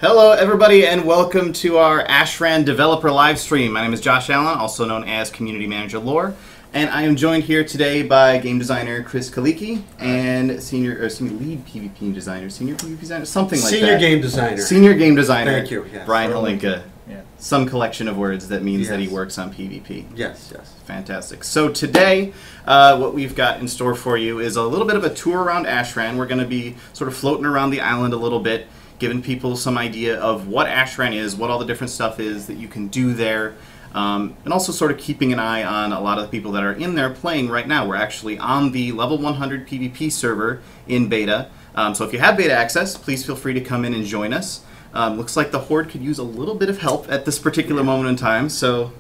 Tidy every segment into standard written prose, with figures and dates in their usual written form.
Hello everybody and welcome to our Ashran developer live stream. My name is Josh Allen, also known as Community Manager Lore, and I am joined here today by game designer Chris Kaliki and senior lead PvP designer, senior PvP designer, something like that. Senior game designer. Senior game designer. Thank you. Yes. Brian Halinka. Yeah. Some collection of words that means that he works on PvP. Yes, yes. Fantastic. So today, what we've got in store for you is a little bit of a tour around Ashran. We're going to be sort of floating around the island a little bit, giving people some idea of what Ashran is, what all the different stuff is that you can do there, and also sort of keeping an eye on a lot of the people that are in there playing right now. We're actually on the level 100 PvP server in beta, so if you have beta access, please feel free to come in and join us. Looks like the Horde could use a little bit of help at this particular moment in time, so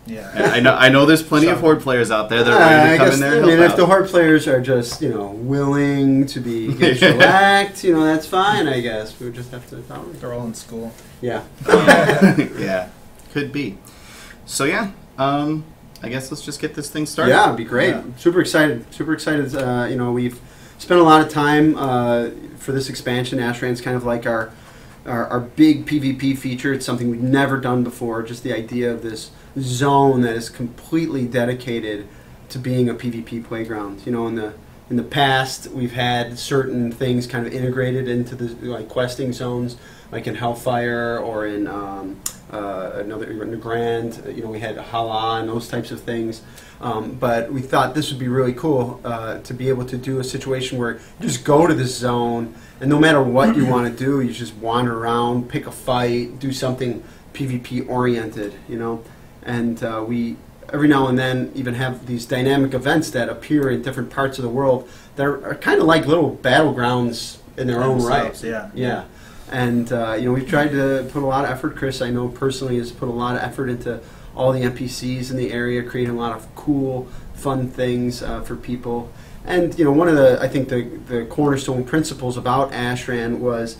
yeah. I know there's plenty of Horde players out there that are ready to come in there and help out. If the Horde players are just, willing to be shellacked, that's fine, I guess. We would just have to tell them. They're all in school. Yeah. Yeah, could be. So yeah, I guess let's just get this thing started. Yeah, it'd be great. Yeah. Super excited. Super excited. We've spent a lot of time for this expansion. Ashran's kind of like our big PvP feature. It's something we've never done before. Just the idea of this zone that is completely dedicated to being a PvP playground. In the past, we've had certain things kind of integrated into the questing zones, like in Hellfire or in in the Grand. We had Hala and those types of things. But we thought this would be really cool to be able to do a situation where you just go to this zone, and no matter what you want to do, you just wander around, pick a fight, do something PvP oriented, And we every now and then even have these dynamic events that appear in different parts of the world that are kind of like little battlegrounds in their own right. Yeah. And we've tried to put a lot of effort. Chris, I know personally, has put a lot of effort into all the NPCs in the area, creating a lot of cool, fun things for people. And one of I think the cornerstone principles about Ashran was,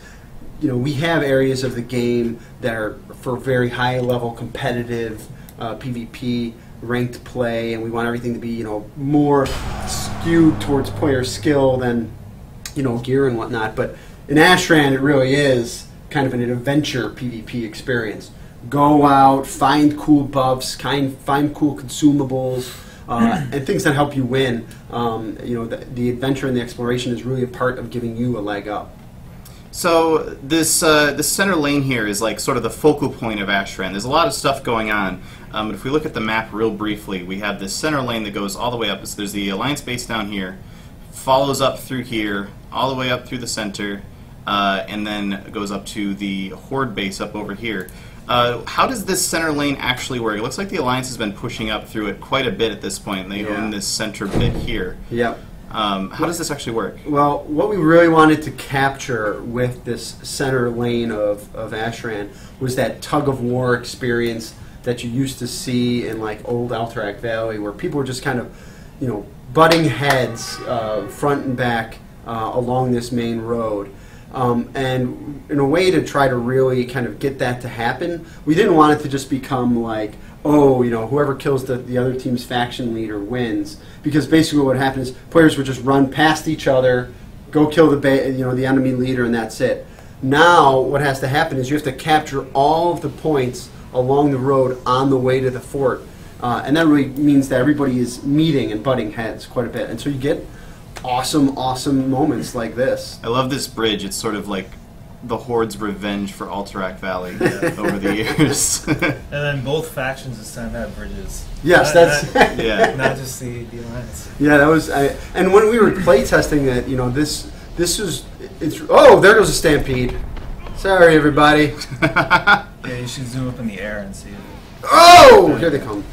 we have areas of the game that are for very high level competitive PvP ranked play, and we want everything to be more skewed towards player skill than gear and whatnot. But in Ashran, it really is kind of an adventure PvP experience. Go out, find cool buffs, find cool consumables, and things that help you win. The adventure and the exploration is really a part of giving you a leg up. So this center lane here is like sort of the focal point of Ashran. There's a lot of stuff going on. But if we look at the map real briefly, we have this center lane that goes all the way up. So there's the Alliance base down here, follows up through here, all the way up through the center, and then goes up to the Horde base up over here. How does this center lane actually work? It looks like the Alliance has been pushing up through it quite a bit at this point, and they own this center bit here. Yep. How does this actually work? Well, what we really wanted to capture with this center lane of Ashran was that tug-of-war experience that you used to see in like old Alterac Valley, where people were just kind of, butting heads front and back along this main road. And in a way to try to really kind of get that to happen, we didn't want it to just become like, whoever kills the other team's faction leader wins. Because basically what happens is players would just run past each other, go kill the enemy leader, and that's it. Now what has to happen is you have to capture all of the points along the road on the way to the fort. And that really means that everybody is meeting and butting heads quite a bit. And so you get awesome moments like this. I love this bridge. It's sort of like the Horde's revenge for Alterac Valley over the years. And then both factions this time have bridges. Yes, not just the Alliance. Yeah, that was. And when we were playtesting that, there goes a stampede. Sorry, everybody. Yeah, you should zoom up in the air and see it. Oh, here they come.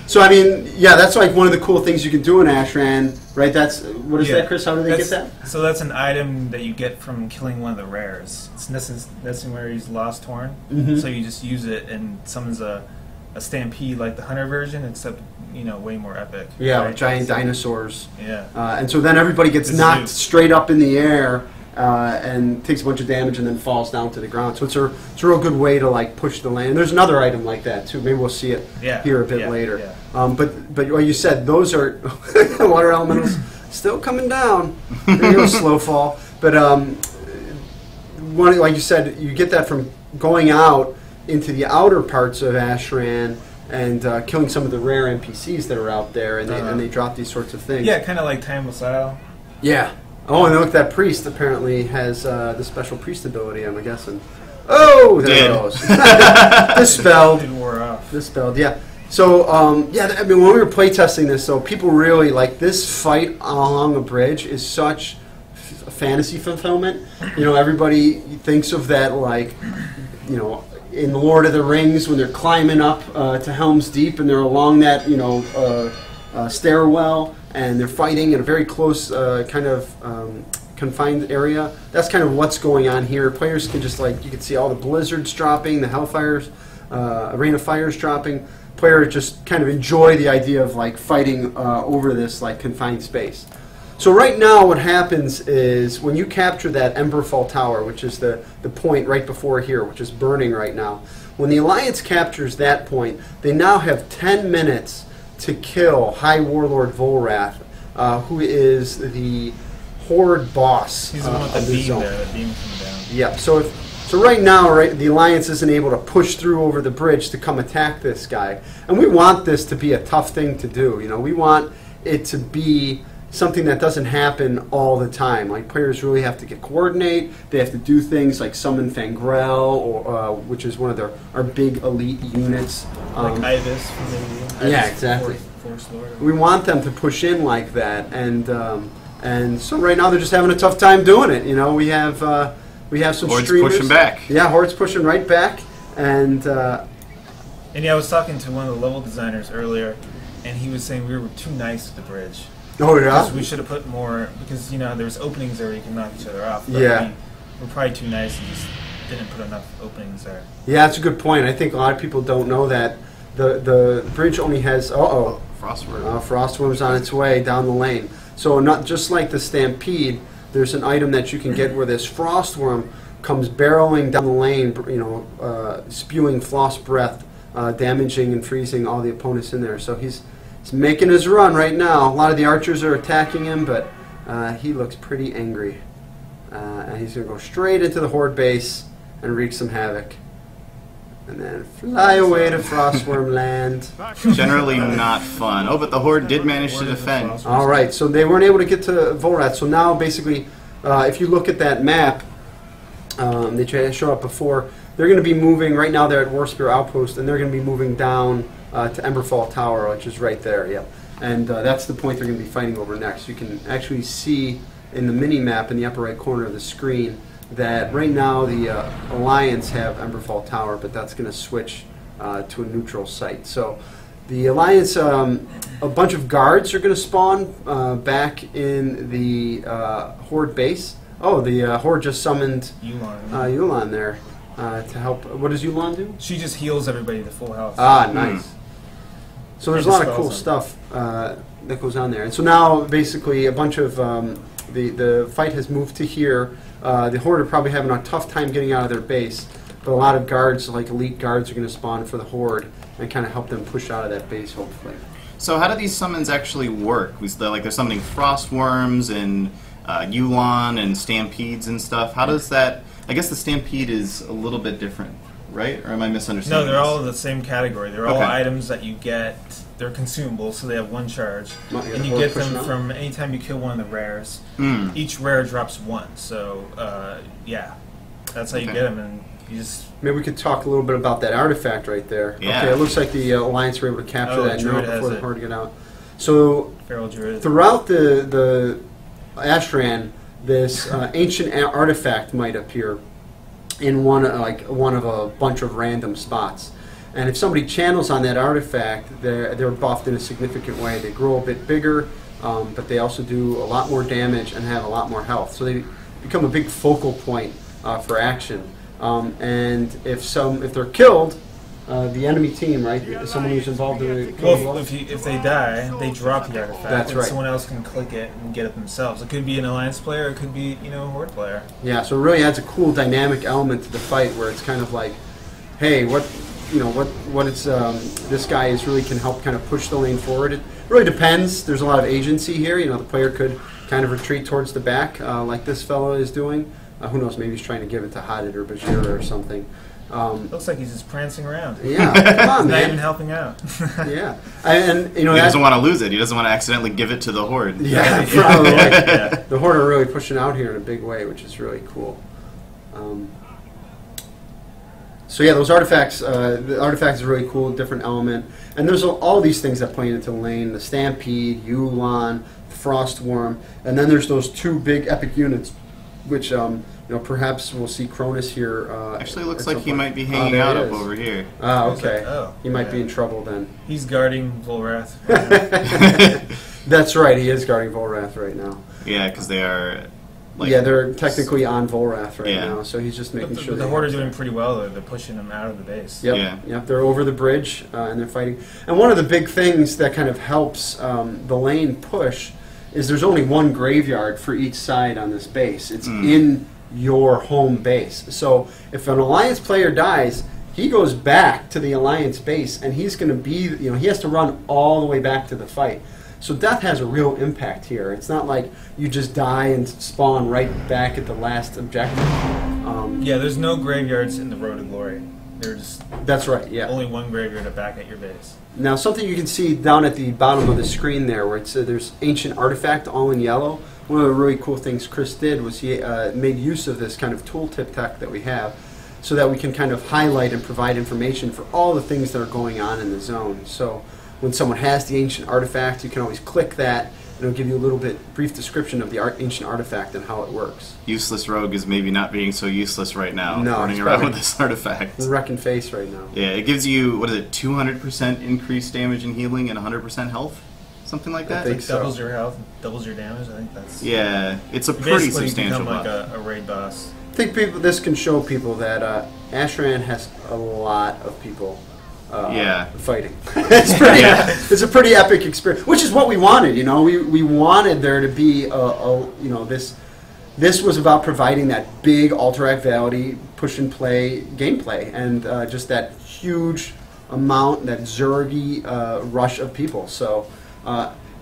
So that's like one of the cool things you can do in Ashran, right? What is that, Chris? How do they get that? So that's an item that you get from killing one of the rares. It's Necessmary's Lost Horn. Mm-hmm. So you just use it and summons a stampede like the Hunter version, except way more epic. Yeah, right? giant dinosaurs. Yeah. And so then everybody gets knocked straight up in the air. And takes a bunch of damage and then falls down to the ground. So it's a real good way to like push the lane. And there's another item like that too. Maybe we'll see it here a bit later. Yeah. But what you said, those are water elementals still coming down. Slow fall. But like you said, you get that from going out into the outer parts of Ashran and killing some of the rare NPCs that are out there, and they drop these sorts of things. Yeah, kind of like Timeless Isle. Yeah. Oh, and look, that priest apparently has the special priest ability, I'm guessing. Oh, there it goes. Dispelled. It wore off. Dispelled, yeah. So, yeah, I mean, when we were playtesting this, though, people really, like, this fight along a bridge is such a fantasy fulfillment. You know, everybody thinks of that, like, you know, in Lord of the Rings when they're climbing up to Helm's Deep and they're along that, you know, stairwell, and they're fighting in a very close kind of confined area. That's kind of what's going on here. Players can just, like, you can see all the blizzards dropping, the hellfires, arena fires dropping. Players just kind of enjoy the idea of, like, fighting over this, like, confined space. So right now what happens is when you capture that Emberfall Tower, which is the point right before here, which is burning right now, when the Alliance captures that point, they now have 10 minutes to kill High Warlord Volrath, who is the Horde boss. He's the one with the beam there, the beam coming down. Yeah, so right now, the Alliance isn't able to push through over the bridge to come attack this guy. And we want this to be a tough thing to do. You know, we want it to be something that doesn't happen all the time. Like, players really have to coordinate. They have to do things like summon Fangrel, or which is one of our big elite units. Like Ibis from the yeah, exactly. Force Lord. We want them to push in like that, and so right now they're just having a tough time doing it. You know, we have some Horde's streamers pushing back. Yeah, Horde's pushing right back, and yeah, I was talking to one of the level designers earlier, and he was saying we were too nice at the bridge. oh yeah, Because we should have put more, because, you know, there's openings there where you can knock each other off. But Yeah. we're probably too nice and just didn't put enough openings there. yeah, that's a good point. I think a lot of people don't know that the bridge only has Frostworm. Frostworm's on its way down the lane. So not just like the Stampede, there's an item that you can get where this Frostworm comes barreling down the lane, you know, spewing floss breath, damaging and freezing all the opponents in there. So he's making his run right now. A lot of the archers are attacking him, but he looks pretty angry. And he's going to go straight into the Horde base and wreak some havoc. And then fly away to Frostworm land. Generally not fun. Oh, but the Horde did manage to defend. All right, so they weren't able to get to Volrath. So now, basically, if you look at that map that you showed up before, they're going to be moving. Right now, they're at Warspear Outpost, and they're going to be moving down to Emberfall Tower, which is right there. Yeah, and that's the point they're going to be fighting over next. You can actually see in the mini map in the upper right corner of the screen that right now the Alliance have Emberfall Tower, but that's going to switch to a neutral site. So the Alliance, a bunch of guards are going to spawn back in the Horde base. Oh, the Horde just summoned Yulan there to help. What does Yulan do? She just heals everybody to full health. Ah, nice. So there's a lot of cool stuff that goes on there. And so now, basically, a bunch of the fight has moved to here. The Horde are probably having a tough time getting out of their base, but a lot of guards, like elite guards, are going to spawn for the Horde and kind of help them push out of that base, hopefully. So how do these summons actually work? Like they're summoning Frostworms and Yulan and Stampedes and stuff. How does that... I guess the Stampede is a little bit different, right? Or am I misunderstanding? No, they're this? all in the same category. They're all items that you get. They're consumable, so they have one charge. And you get them from anytime you kill one of the rares. Each rare drops one. So, yeah. That's how you get them. And you just... Maybe we could talk a little bit about that artifact right there. Yeah. Okay, it looks like the Alliance were able to capture that now before the Horde get out. So, Feral Druid. throughout the Ashran, this ancient artifact might appear in one of a bunch of random spots. And if somebody channels on that artifact, they're buffed in a significant way. They grow a bit bigger, but they also do a lot more damage and have a lot more health. So they become a big focal point for action. And if they're killed, the enemy team, right, someone who's involved in the killing. Well, if they die, they drop the artifact. That's right. Someone else can click it and get it themselves. It could be an Alliance player. It could be, you know, a Horde player. Yeah, so it really adds a cool dynamic element to the fight where it's kind of like, hey, what this guy is really can help kind of push the lane forward. It really depends. There's a lot of agency here. You know, the player could kind of retreat towards the back like this fellow is doing. Who knows? Maybe he's trying to give it to Hadid or Bajira or something. Looks like he's just prancing around. Yeah, come on, He's not man. even helping out. Yeah, and you know He that, doesn't want to lose it. He doesn't want to accidentally give it to the Horde. Yeah, probably. Yeah. The Horde are really pushing out here in a big way, which is really cool. So yeah, those artifacts. The artifact is really cool, different element, and there's all these things that play into the lane: the Stampede, Yu'lon, Frostworm, and then there's those two big epic units, which perhaps we'll see Cronus here. Actually, it looks at like some he point. might be Oh, hanging there out he up is. over here. Ah, okay. Oh, He might be yeah. in trouble then. He's guarding Volrath. That's right. He is guarding Volrath right now. Yeah, because they are. Like, Yeah, they're technically on Volrath right Yeah. now, so he's just making But sure. the they Horde are have doing that. pretty well, though. They're pushing them out of the base. Yep, Yeah. yep. They're over the bridge and they're fighting. And one of the big things that kind of helps the lane push is there's only one graveyard for each side on this base. It's in your home base. So if an Alliance player dies, he goes back to the Alliance base, and he's going to be, he has to run all the way back to the fight. So death has a real impact here. It's not like you just die and spawn right back at the last objective. Yeah, there's no graveyards in the Road to Glory. There's That's right, yeah. only one graveyard back at your base. Now, something you can see down at the bottom of the screen there, where it's there's Ancient Artifact all in yellow. One of the really cool things Chris did was he made use of this kind of tooltip tech that we have, so that we can kind of highlight and provide information for all the things that are going on in the zone. So when someone has the Ancient Artifact, you can always click that, and it'll give you a little bit brief description of the Ancient Artifact and how it works. Useless Rogue is maybe not being so useless right now, No, running it's around probably- with this artifact. Wrecking face right now. Yeah, it gives you, 200% increased damage and healing and 100% health? Something like that? think so. Doubles your health, doubles your damage. I think that's Yeah, it's a You pretty basically substantial become like buff. a raid boss. I think this can show people that Ashran has a lot of people Yeah. fighting. It's a pretty epic experience, which is what we wanted. We wanted there to be this was about providing that big Alterac Valley push and play gameplay, and just that huge amount, that Zergy rush of people. So,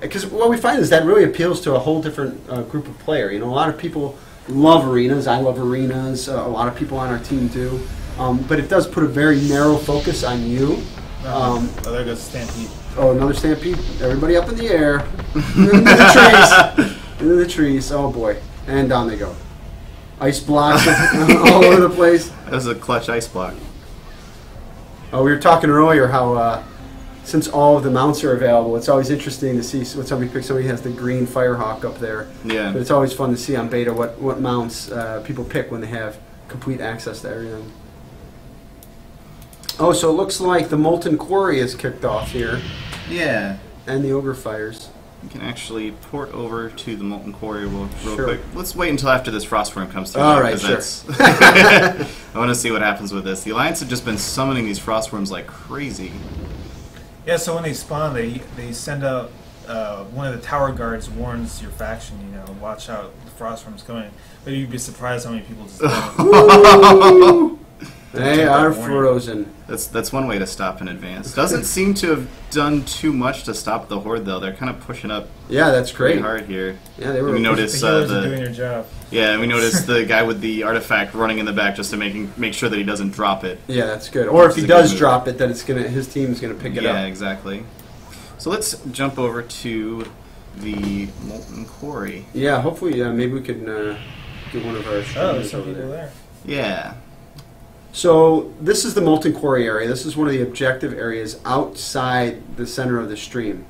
because what we find is that really appeals to a whole different group of player. A lot of people love arenas. I love arenas. A lot of people on our team do. But it does put a very narrow focus on you. Oh, there goes Stampede. Oh, another Stampede. Everybody up in the air. Into the trees. Into the trees. Oh, boy. And down they go. Ice blocks all over the place. That was a clutch ice block. We were talking earlier how since all of the mounts are available, it's always interesting to see what somebody picks. Somebody has the green Firehawk up there. Yeah. But it's always fun to see on beta what mounts people pick when they have complete access to everything. Oh, so it looks like the Molten Quarry is kicked off here, Yeah. and the Ogre Fires. You can actually port over to the Molten Quarry real Sure. quick. Let's wait until after this Frostworm comes through. All though, right, 'cause sure. that's- I want to see what happens with this. The Alliance have just been summoning these Frostworms like crazy. Yeah, so when they spawn, they send out one of the tower guards warns your faction. Watch out, the Frostworm's coming. But you'd be surprised how many people just don't. They are frozen. That's one way to stop in advance. Doesn't seem to have done too much to stop the Horde, though. They're kind of pushing up Yeah, that's pretty great. hard here. Yeah, they were. We The notice healers are doing their job. yeah, we noticed the guy with the artifact running in the back just to make sure that he doesn't drop it. Yeah, that's good. Or if It's he a good does move. drop it, then his team's gonna pick it Yeah, up. exactly. So let's jump over to the Molten Quarry. Yeah, hopefully, maybe we can get one of our Oh, streamers there's some over people there. there. Yeah. So this is the Molten Quarry area. This is one of the objective areas outside the center of the stream.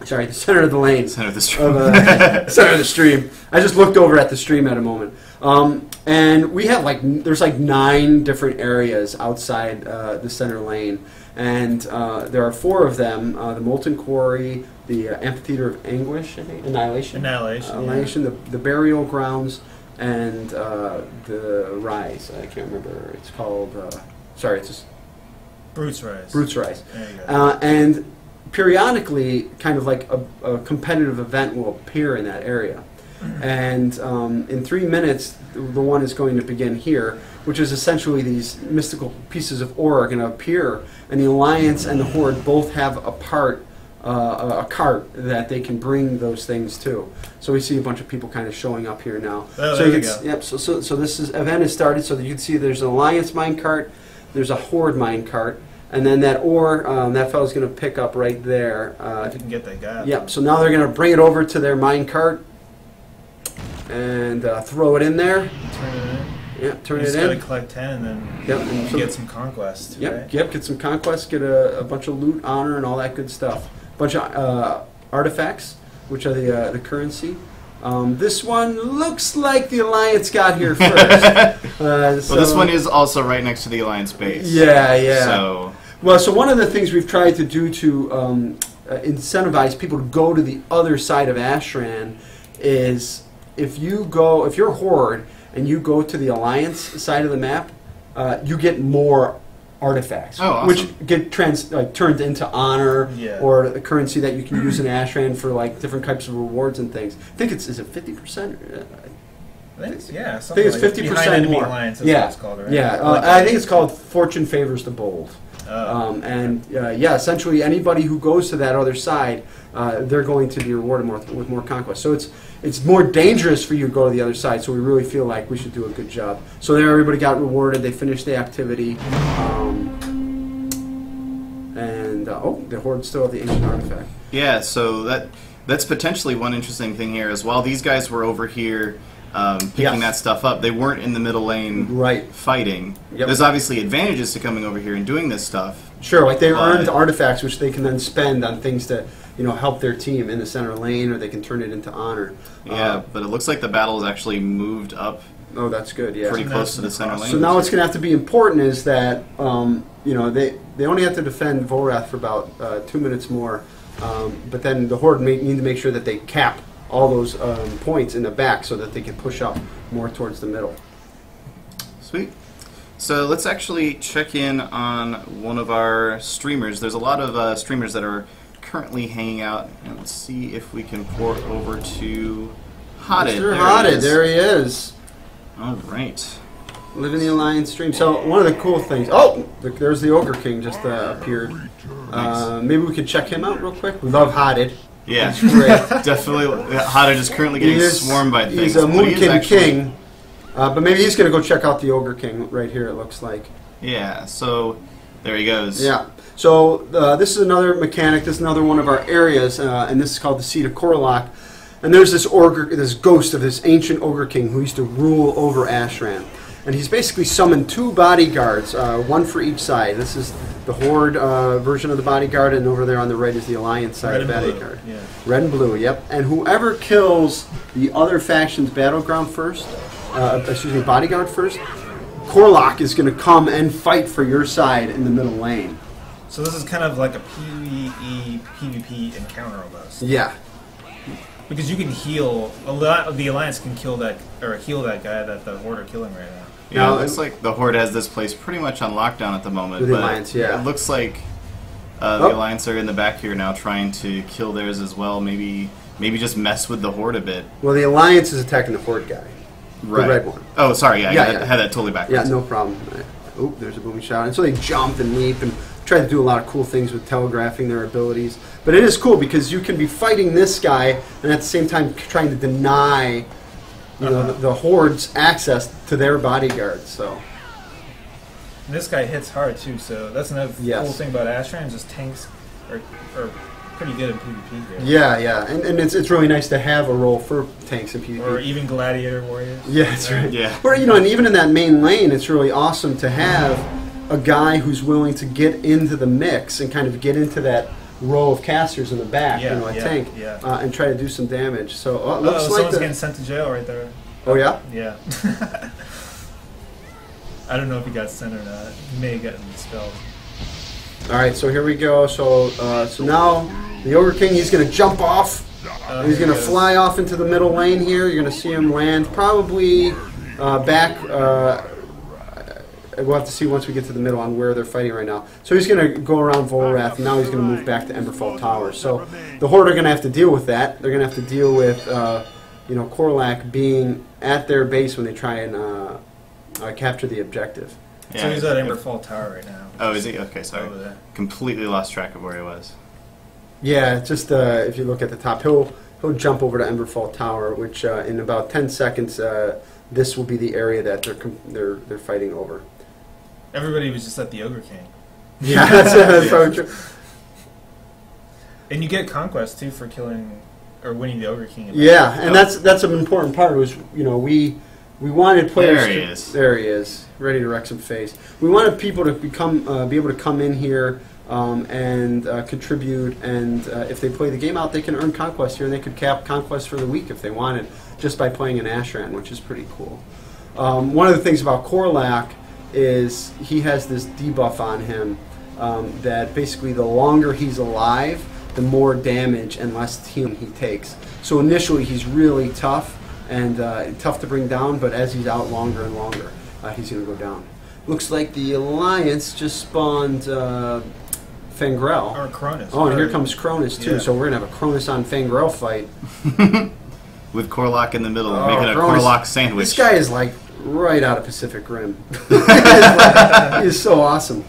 Sorry, the center of the lane. Center of the stream. Center of the stream. I just looked over at the stream at a moment. And we have there's 9 different areas outside the center lane. And there are 4 of them, the Molten Quarry, the Amphitheater of Anguish, I think, Annihilation, Annihilation, the Burial Grounds, and the Rise. I can't remember. It's called, sorry, it's just Brute's Rise. Brute's Rise. There you go. And periodically, kind of like a competitive event will appear in that area. And in 3 minutes, the one is going to begin here, which is essentially these mystical pieces of ore are going to appear, and the Alliance and the Horde both have a part a cart that they can bring those things to. So we see a bunch of people kind of showing up here now. Oh, so there you we can go. Yep. So this event has started. So that you can see there's an Alliance mine cart, there's a Horde mine cart, and then that ore that fellow's going to pick up right there. If you can get that guy. Yep. So now they're going to bring it over to their mine cart and throw it in there. Turn it in. Yep. Turn You it just in. gotta collect 10 and then Yep. And you so get some conquest. Yep, Right? yep. Get some conquest, get a bunch of loot, honor, and all that good stuff. Bunch of artifacts, which are the currency. This one looks like the Alliance got here first. Well, this one is also right next to the Alliance base. Yeah, yeah. So One of the things we've tried to do to incentivize people to go to the other side of Ashran is if you're Horde and you go to the Alliance side of the map, you get more artifacts, oh, awesome. which get turned into honor or a currency that you can use in Ashran for like different types of rewards and things. I think is it 50%? I think it's, I think it's 50% more. Alliance, that's what it's called, right? Yeah, I think it's called Fortune Favors the Bold. Essentially anybody who goes to that other side, they're going to be rewarded with more conquest. So it's more dangerous for you to go to the other side. So we really feel like we should do a good job. So there, everybody got rewarded. They finished the activity, the Horde still have the ancient artifact. yeah, so that's potentially one interesting thing here is while these guys were over here picking that stuff up, they weren't in the middle lane fighting. Yep. There's obviously advantages to coming over here and doing this stuff. Sure, like they earned artifacts which they can then spend on things to help their team in the center lane, or they can turn it into honor. Yeah, but it looks like the battle has actually moved up. Oh, that's good. Yeah, pretty close to the center lane. So now what's going to have to be important is that they only have to defend Volrath for about 2 minutes more, but then the Horde need to make sure that they cap all those points in the back so that they can push up more towards the middle. Sweet. So let's actually check in on one of our streamers. There's a lot of streamers that are currently hanging out, and let's see if we can port over to Hotted. Mr. Hotted, there he is. All right. Living the Alliance stream. So one of the cool things. Oh, there's the Ogre King just appeared. Nice. Maybe we could check him out real quick. We love Hotted. Yeah, He's great. definitely. Hotted is currently getting swarmed by things. He's a Moonkin King, but maybe he's going to go check out the Ogre King right here. It looks like. Yeah. So there he goes. Yeah. So this is another mechanic. This is another one of our areas, and this is called the Seat of Korlak. And there's this ghost of this ancient Ogre King who used to rule over Ashran. And he's basically summoned 2 bodyguards, one for each side. This is the Horde version of the bodyguard, and over there on the right is the Alliance side of the bodyguard. Yeah. Red and blue, yep. And whoever kills the other faction's battleground first, bodyguard first, Korlak is going to come and fight for your side in the middle lane. So this is kind of like a PvE, PvP encounter almost. Yeah. Because you can heal, a lot of the Alliance can kill that, or heal that guy that the Horde are killing right now. Yeah, it looks like the Horde has this place pretty much on lockdown at the moment. With the but Alliance, yeah. It looks like the Alliance are in the back here now trying to kill theirs as well. Maybe just mess with the Horde a bit. Well, the Alliance is attacking the Horde guy. Right. The red one. Oh, sorry. Yeah, I had that totally backwards. Yeah, no problem. Oop, there's a booming shot. And so they jump and leap and try to do a lot of cool things with telegraphing their abilities. But it is cool because you can be fighting this guy and at the same time trying to deny the Horde's access to their bodyguards. So And this guy hits hard too, so that's another cool thing about Ashran. Just tanks are pretty good in PvP here. Yeah, and it's really nice to have a role for tanks in PvP. Or even gladiator warriors. Yeah, that's right. Yeah. Or and even in that main lane, it's really awesome to have a guy who's willing to get into the mix and kind of get into that row of casters in the back, a tank, and try to do some damage. So it looks like someone's getting sent to jail right there. Oh yeah? Yeah. I don't know if he got sent or not. He may have gotten expelled. All right, so here we go. So now the Ogre King, he's going to jump off. He's going to fly off into the middle lane here. You're going to see him land probably back. We'll have to see once we get to the middle on where they're fighting right now. So he's going to go around Volrath, and now he's going to move back to Emberfall Towers. So the Horde are going to have to deal with that. They're going to have to deal with Korlak being at their base when they try and capture the objective. Yeah, so he's at Emberfall Tower right now. Oh, is he? Okay, sorry. Completely lost track of where he was. Yeah, just if you look at the top, he'll jump over to Emberfall Tower, which in about 10 seconds, this will be the area that they're fighting over. Everybody was just at the Ogre King. Yeah, that's probably true. And you get conquest too for killing or winning the Ogre King. Yeah, and that's an important part. Was we wanted players. There he is. There he is, ready to wreck some face. We wanted people to be able to come in here and contribute, and if they play the game out, they can earn conquest here, and they could cap conquest for the week if they wanted, just by playing an Ashran, which is pretty cool. One of the things about Korlak is he has this debuff on him that basically the longer he's alive, the more damage and less healing he takes. So initially he's really tough and tough to bring down, but as he's out longer and longer, he's going to go down. Looks like the Alliance just spawned Fangrel. Or Cronus. Oh, and here comes Cronus too, Yeah. so we're going to have a Cronus on Fangrel fight. With Korlak in the middle, Oh, making a Cronus. Korlak sandwich. This guy is like right out of Pacific Rim. He is so awesome.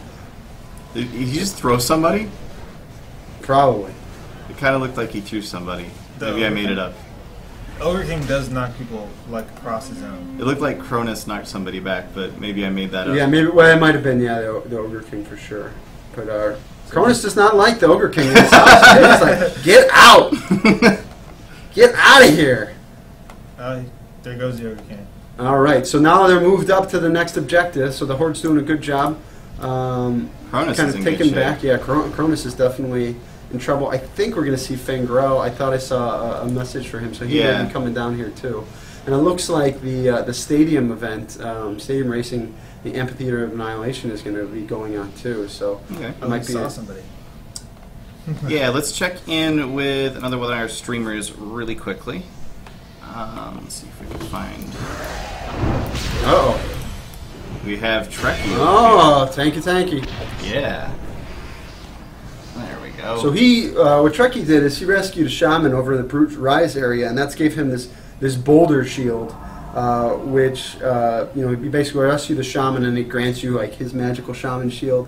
Did he just throw somebody? Probably. It kind of looked like he threw somebody. The Maybe I made it up. Ogre King does knock people like across the zone. It looked like Cronus knocked somebody back, but maybe I made that up. Yeah, maybe. Well, it might have been the Ogre King for sure. But Cronus does not like the Ogre King in his house. He's like, get out, get out of here. There goes the Ogre King. All right, so now they're moved up to the next objective. So the Horde's doing a good job. Cronus kind is of in taken good back. shape. Yeah, Cronus is definitely in trouble. I think we're going to see Fangrel. I thought I saw a message for him, so he may be coming down here too. And it looks like the stadium event, stadium racing, the Amphitheater of Annihilation is going to be going on too. So Okay. it might be. Saw somebody. Yeah, let's check in with another one of our streamers really quickly. Let's see if we can find. Uh-oh. We have Trekkie. Oh, tanky. Yeah. There we go. So he, what Trekkie did is he rescued a shaman over in the Brute Rise area, and that's gave him this boulder shield, which he basically rescue the shaman, and it grants you like his magical shaman shield,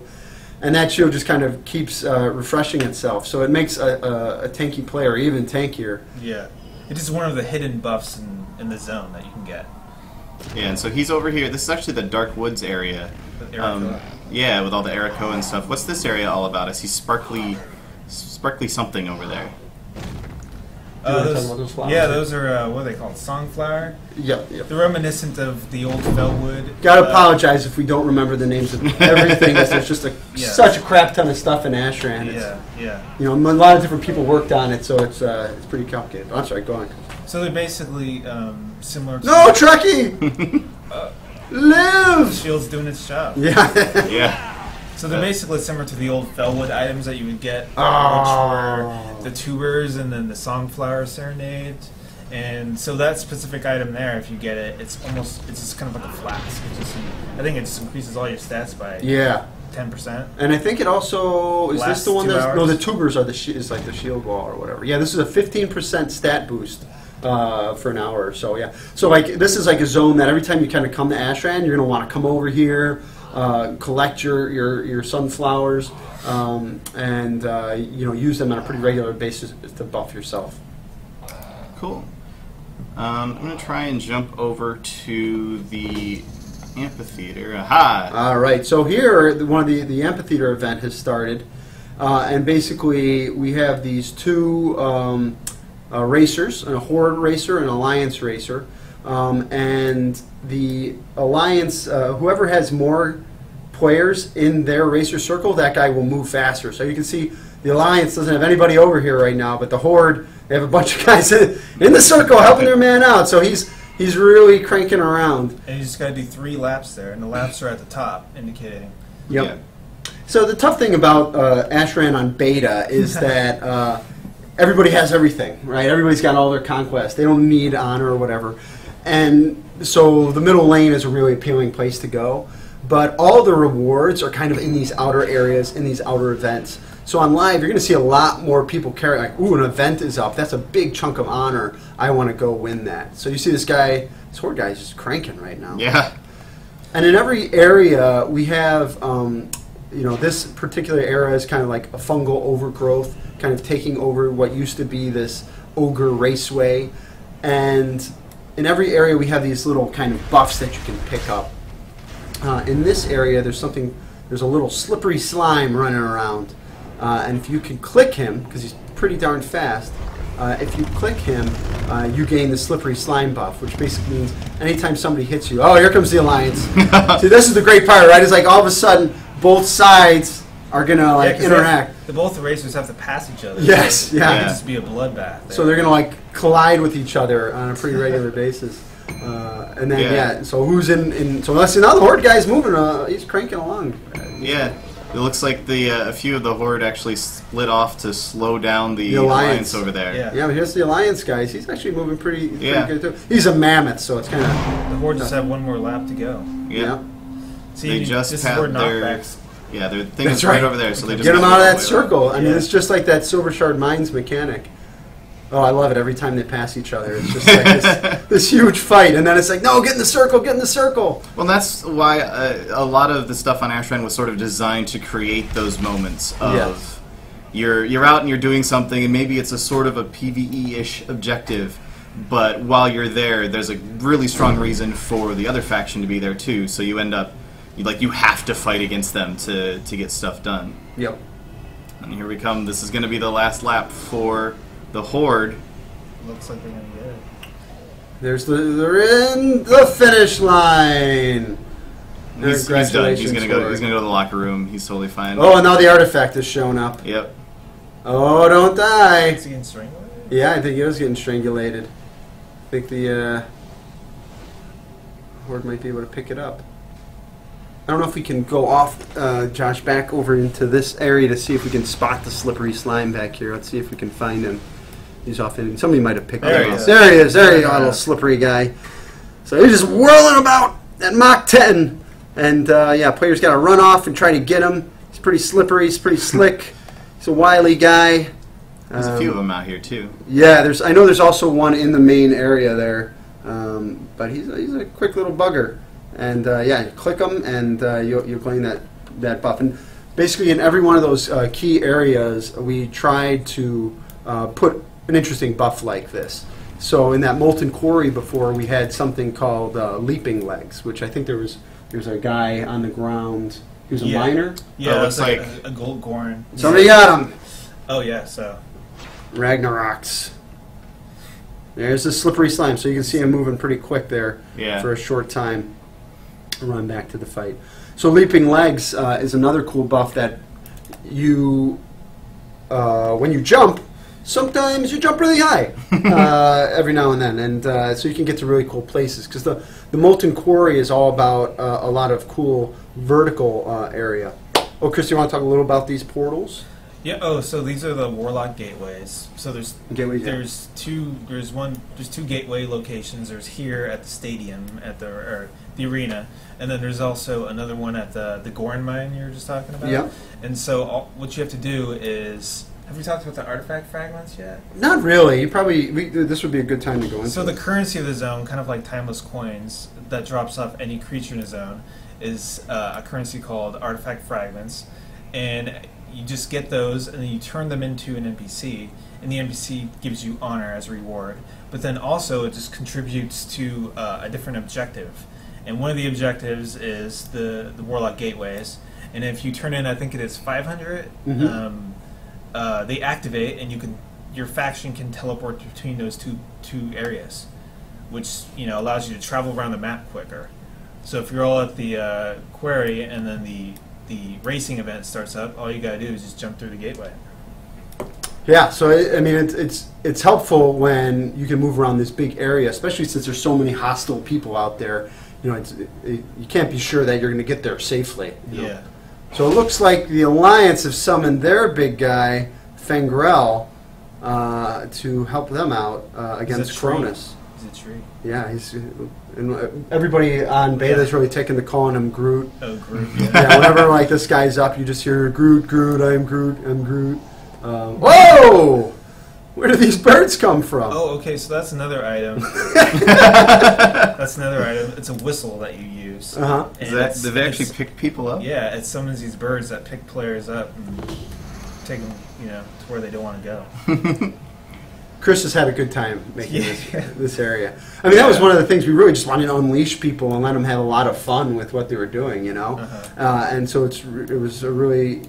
and that shield just kind of keeps refreshing itself. So it makes a tanky player even tankier. Yeah. It is one of the hidden buffs in the zone that you can get. Yeah, and so he's over here. This is actually the Dark Woods area. With Erica. Yeah, with all the Erico and stuff. What's this area all about? I see sparkly something over there. Do you wanna talk about those flowers? Yeah, those are, what are they called? Songflower? Yep. They're reminiscent of the old Felwood. Gotta apologize if we don't remember the names of everything. As there's just such a crap ton of stuff in Ashran. Yeah. A lot of different people worked on it, so it's pretty complicated. I'm sorry, go on. So they're basically similar to... No, Trekkie! Live! Shield's doing its job. Yeah. Yeah. So they're basically similar to the old Felwood items that you would get, which Oh. were the tubers and then the Songflower Serenade. And so that specific item there, if you get it, it's just kind of like a flask. I think it just increases all your stats by Yeah. 10%. And I think it also is this Lasts the one 2 that's no, hours? the tubers are is like the shield wall or whatever. Yeah, this is a 15% stat boost for an hour or so. Yeah, so like this is like a zone that every time you kind of come to Ashran, you're gonna want to come over here, collect your sunflowers, and use them on a pretty regular basis to buff yourself. Cool. I'm going to try and jump over to the amphitheater. Aha! All right, so here one of the amphitheater event has started, and basically we have these two racers, a Horde racer and an Alliance racer, and the Alliance, whoever has more players in their racer circle, that guy will move faster. So you can see the Alliance doesn't have anybody over here right now, but the Horde, they have a bunch of guys in the circle helping their man out. So he's really cranking around. And you just got to do 3 laps there, and the laps are at the top, indicating. Yep. Yeah. So the tough thing about Ashran on beta is that everybody has everything, right? Everybody's got all their conquests. They don't need honor or whatever. And so the middle lane is a really appealing place to go. But all the rewards are kind of in these outer areas, in these outer events. So on live, you're going to see a lot more people carry, like, ooh, an event is up. That's a big chunk of honor. I want to go win that. So you see this guy, this Horde guy is just cranking right now. Yeah. And in every area, we have this particular era is kind of like a fungal overgrowth, kind of taking over what used to be this ogre raceway. And in every area we have these little kind of buffs that you can pick up. In this area there's a little slippery slime running around. And if you can click him, because he's pretty darn fast, if you click him, you gain the slippery slime buff, which basically means anytime somebody hits you, oh, here comes the Alliance. See, this is the great part, right? It's like all of a sudden both sides are going to like interact. Both the racers have to pass each other. Yes, so yeah. It can just be a bloodbath there. So they're going to like collide with each other on a pretty regular basis. And then, so who's in so let's see, now the Horde guy's moving, he's cranking along. Yeah. It looks like a few of the Horde actually split off to slow down the Alliance over there. Yeah, but here's the Alliance guys. He's actually moving pretty good too. He's a mammoth, so it's kind of... The Horde just have one more lap to go. Yeah. See, they just had their... Yeah, their thing is right over there, so they just... Get them out of that circle. I mean, it's just like that Silver Shard Mines mechanic. Oh, I love it. Every time they pass each other, it's just like this huge fight, and then it's like, no, get in the circle, get in the circle. Well, that's why a lot of the stuff on Ashran was sort of designed to create those moments of you're out and you're doing something, and maybe it's a sort of a PvE-ish objective, but while you're there, there's a really strong reason for the other faction to be there too. So you end up you have to fight against them to get stuff done. Yep. And here we come. This is going to be the last lap for the Horde. Looks like they're gonna get it. They're in the finish line. He's done. He's gonna go to the locker room. He's totally fine. Oh, and now the artifact has shown up. Yep. Oh, don't die. Is he getting strangulated? Yeah, I think he was getting strangulated. I think the Horde might be able to pick it up. I don't know if we can go off, Josh, back over into this area to see if we can spot the slippery slime back here. Let's see if we can find him. He's off in. Somebody might have picked him up. There he is. There you go, little slippery guy. So he's just whirling about at Mach 10. And, players got to run off and try to get him. He's pretty slippery. He's pretty slick. He's a wily guy. There's a few of them out here, too. Yeah, I know there's also one in the main area there. But he's a quick little bugger. And, you click them, and you'll claim that buff. And basically, in every one of those key areas, we tried to put an interesting buff like this. So in that Molten Quarry before, we had something called Leaping Legs, which I think there's a guy on the ground. He was a miner. Yeah, it looks like a gold Gorn. Somebody got him. Oh, yeah, so. Ragnaroks. There's the slippery slime, so you can see him moving pretty quick there for a short time. Run back to the fight. So Leaping Legs is another cool buff that you, when you jump, sometimes you jump really high every now and then, and so you can get to really cool places, because the Molten Quarry is all about a lot of cool vertical area. Oh, Chris, you want to talk a little about these portals? Yeah. Oh, so these are the Warlock gateways. So there's two gateway locations. There's here at the stadium at the arena, and then there's also another one at the Gorn mine you were just talking about. Yeah. And so what you have to do is, have we talked about the artifact fragments yet? Not really. This would be a good time to go into. So the currency of the zone, kind of like timeless coins that drops off any creature in the zone, is a currency called artifact fragments, and you just get those and then you turn them into an NPC, and the NPC gives you honor as a reward. But then also it just contributes to a different objective. And one of the objectives is the Warlock Gateways. And if you turn in, I think it is 500, they activate, and your faction can teleport between those two areas, which allows you to travel around the map quicker. So if you're all at the quarry and then the racing event starts up, all you gotta do is just jump through the gateway. Yeah, so I mean it's helpful when you can move around this big area, especially since there's so many hostile people out there. You can't be sure that you're going to get there safely. Yeah. So it looks like the Alliance have summoned their big guy, Fangrel, to help them out against Cronus. He's a tree. Yeah, and everybody on beta is really taking to calling him Groot. Oh, Groot. Yeah, whenever this guy's up, you just hear Groot, Groot, I'm Groot, I'm Groot. Whoa! Where do these birds come from? Oh, okay, so that's another item. That's that's another item. It's a whistle that you use. Uh-huh. Do they actually pick people up? Yeah, it summons these birds that pick players up and take them, to where they don't want to go. Chris has had a good time making this area. I mean, that was one of the things we really just wanted to unleash people and let them have a lot of fun with what they were doing, and so it was a really,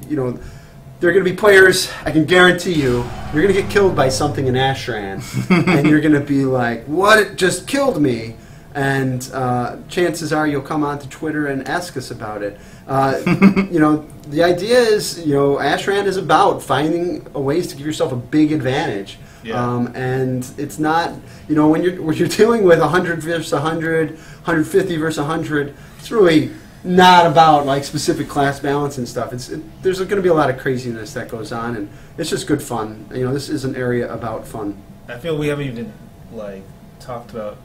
there are going to be players, I can guarantee you're going to get killed by something in Ashran, and you're going to be like, what, it just killed me? And chances are you'll come onto Twitter and ask us about it. The idea is, Ashran is about finding ways to give yourself a big advantage. Yeah. And it's not, when you're dealing with 100 versus 100, 150 versus 100, it's really not about like specific class balance and stuff. There's going to be a lot of craziness that goes on, and it's just good fun. This is an area about fun. I feel we haven't even talked about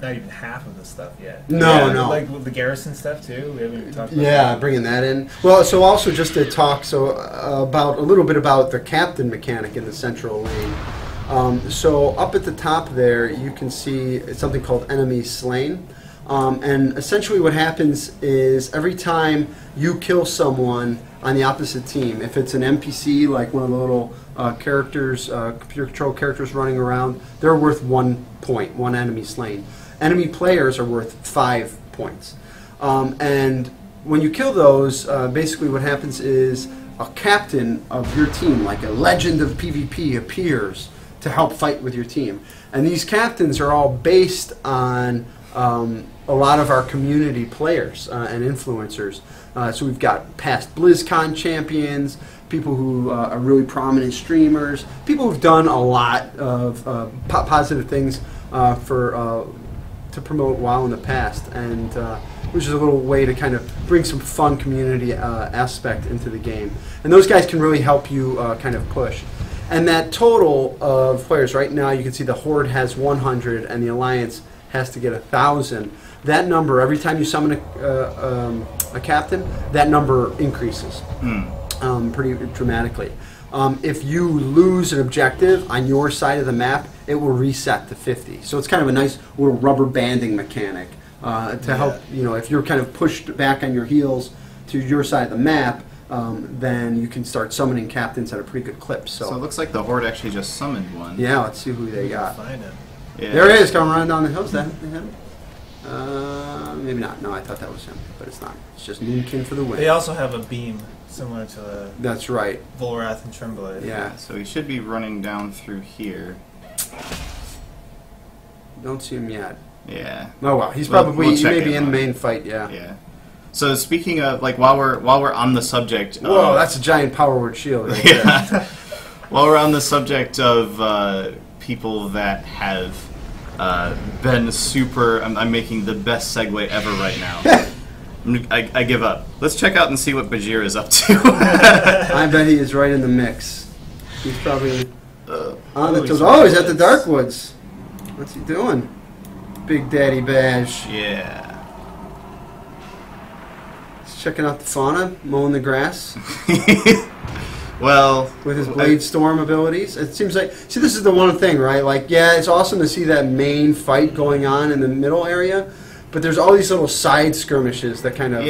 not even half of this stuff yet. No. Like with the garrison stuff too. We haven't even talked about that. Bringing that in. Well, so also just to talk about a little bit about the captain mechanic in the central lane. So up at the top there, you can see something called enemy slain. And essentially what happens is every time you kill someone on the opposite team, if it's an NPC, like one of the little characters, computer control characters running around, they're worth 1 point, 1 enemy slain. Enemy players are worth 5 points. And when you kill those, basically what happens is a captain of your team, like a legend of PvP, appears to help fight with your team. And these captains are all based on a lot of our community players and influencers. So we've got past BlizzCon champions, people who are really prominent streamers, people who've done a lot of positive things to promote WoW in the past, and which is a little way to kind of bring some fun community aspect into the game. And those guys can really help you kind of push. And that total of players, right now you can see the Horde has 100 and the Alliance has to get 1,000. That number, every time you summon a captain, that number increases pretty dramatically. If you lose an objective on your side of the map, it will reset to 50. So it's kind of a nice little rubber banding mechanic to help, if you're kind of pushed back on your heels to your side of the map, then you can start summoning captains at a pretty good clip. So it looks like the Horde actually just summoned one. Yeah, let's see who they got. Find it. Yeah. There he is, coming running down the hills. That him? Maybe not. No, I thought that was him, but it's not. It's just Moonkin for the win. They also have a beam similar to the That's right. Volrath and Tremblade. Yeah. So he should be running down through here. Don't see him yet. Yeah. Oh well, he's probably he may be in the out. main fight. Yeah. Yeah. So speaking of, while we're on the subject, Whoa, that's a giant power word shield. Right yeah. there. While we're on the subject of people that have been super, I'm making the best segue ever right now. I give up. Let's check out and see what Bajir is up to. I bet he is right in the mix. He's probably on the toes. Oh, he's at the Darkwoods. What's he doing? Big Daddy Bash. Yeah. He's checking out the fauna, mowing the grass. Well, with his Blade Storm abilities. It seems like, see, this is the one thing, right? Like, yeah, it's awesome to see that main fight going on in the middle area, but there's all these little side skirmishes that kind of,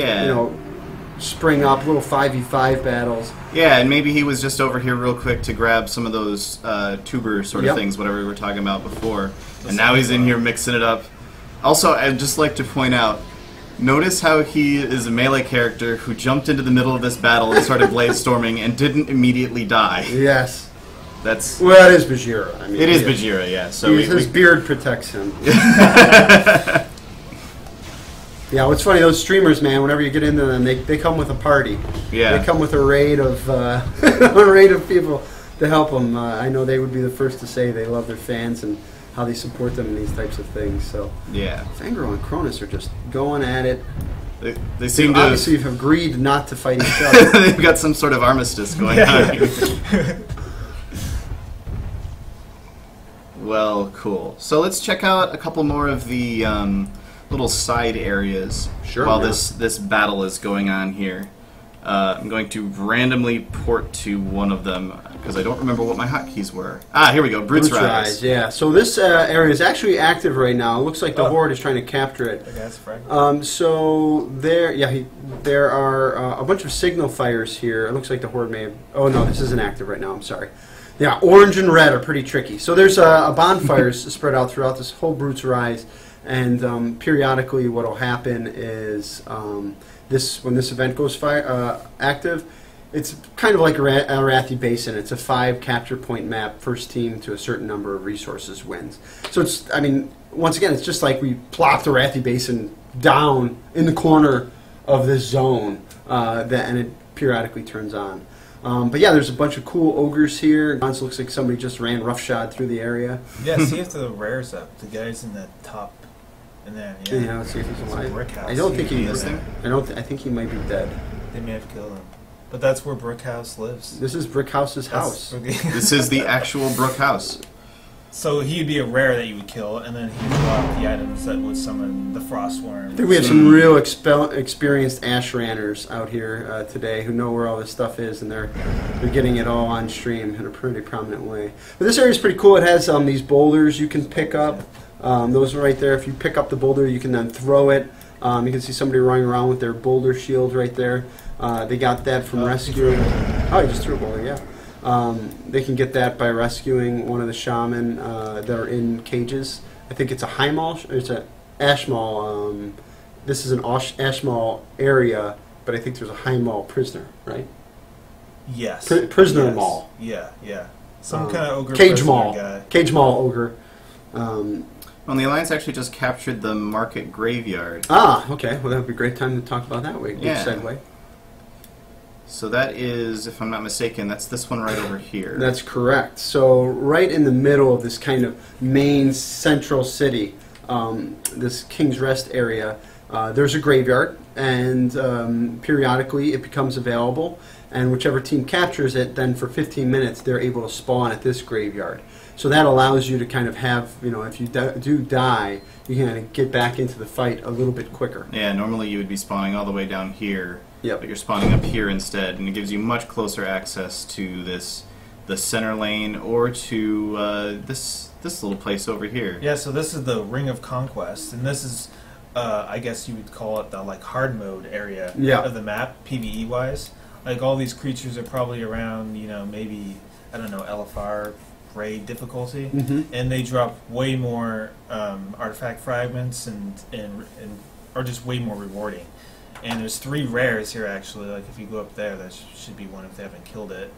spring up, little 5v5 battles. Yeah, and maybe he was just over here real quick to grab some of those tuber sort of things, whatever we were talking about before. And now he's in here mixing it up. Also, I'd just like to point out, notice how he is a melee character who jumped into the middle of this battle and started blade storming and didn't immediately die. Yes. That's... Well, it is Bajira. I mean, it is Bajira, yeah. So his beard protects him. Yeah, what's funny, those streamers, man, whenever you get into them, they come with a party. Yeah. They come with a raid of a raid of people to help them. I know they would be the first to say they love their fans and how they support them in these types of things. So yeah, Fangirl and Cronus are just going at it. They seem to obviously have agreed not to fight each other. They've got some sort of armistice going on here. Well, cool. So let's check out a couple more of the little side areas while this battle is going on here. I'm going to randomly port to one of them. because I don't remember what my hotkeys were. Ah, here we go. Brute's Rise. Yeah. So this area is actually active right now. It looks like the Horde is trying to capture it. So there are a bunch of signal fires here. It looks like the Horde may have... Oh, no, this isn't active right now. I'm sorry. Yeah, orange and red are pretty tricky. So there's a bonfires spread out throughout this whole Brute's Rise. And periodically what will happen is when this event goes active, it's kind of like a Arathi Basin. It's a 5 capture point map. First team to a certain number of resources wins. So it's, I mean, once again, it's just like we plopped the Arathi Basin down in the corner of this zone, and it periodically turns on. But yeah, there's a bunch of cool ogres here. It looks like somebody just ran roughshod through the area. Yeah, see if the rare's up. The guy's in the top. And then, yeah, let's see if he's alive. Brickhouse. I don't think he is. I think he might be dead. They may have killed him. But that's where Brickhouse lives. This is Brickhouse's house. This is the actual Brook house. So he'd be a rare that you would kill, and then he'd drop the items that would summon the Frostworm. I think we have some real experienced Ashranners out here today who know where all this stuff is, and they're getting it all on stream in a pretty prominent way. But this area is pretty cool. It has these boulders you can pick up. Those are right there. If you pick up the boulder, you can then throw it. You can see somebody running around with their boulder shield right there. They got that from rescuing. Oh, he just threw a boulder, yeah. They can get that by rescuing one of the shaman that are in cages. I think it's a Highmaul, it's an Ashmaul. This is an Ashmaul area, but I think there's a Highmaul prisoner, right? Yes. Prisoner Maul. Yeah, yeah. Some kind of ogre Cage Maul. guy. Cage Maul ogre. Well, the Alliance actually just captured the market graveyard. Ah, okay. Well, that would be a great time to talk about that. Good segue. So that is, if I'm not mistaken, that's this one right over here. That's correct. So right in the middle of this kind of main central city, this King's Rest area, there's a graveyard, and periodically it becomes available, and whichever team captures it, then for 15 minutes they're able to spawn at this graveyard. So that allows you to kind of have, if you do die, you can kind of get back into the fight a little bit quicker. Yeah, normally you would be spawning all the way down here. Yep. But you're spawning up here instead, and it gives you much closer access to the center lane, or to this little place over here. Yeah, so this is the Ring of Conquest, and this is, I guess you would call it the hard mode area of the map, PvE wise. Like all these creatures are probably around, maybe LFR raid difficulty, and they drop way more artifact fragments and are just way more rewarding. And there's 3 rares here, actually. Like, if you go up there, that should be one if they haven't killed it.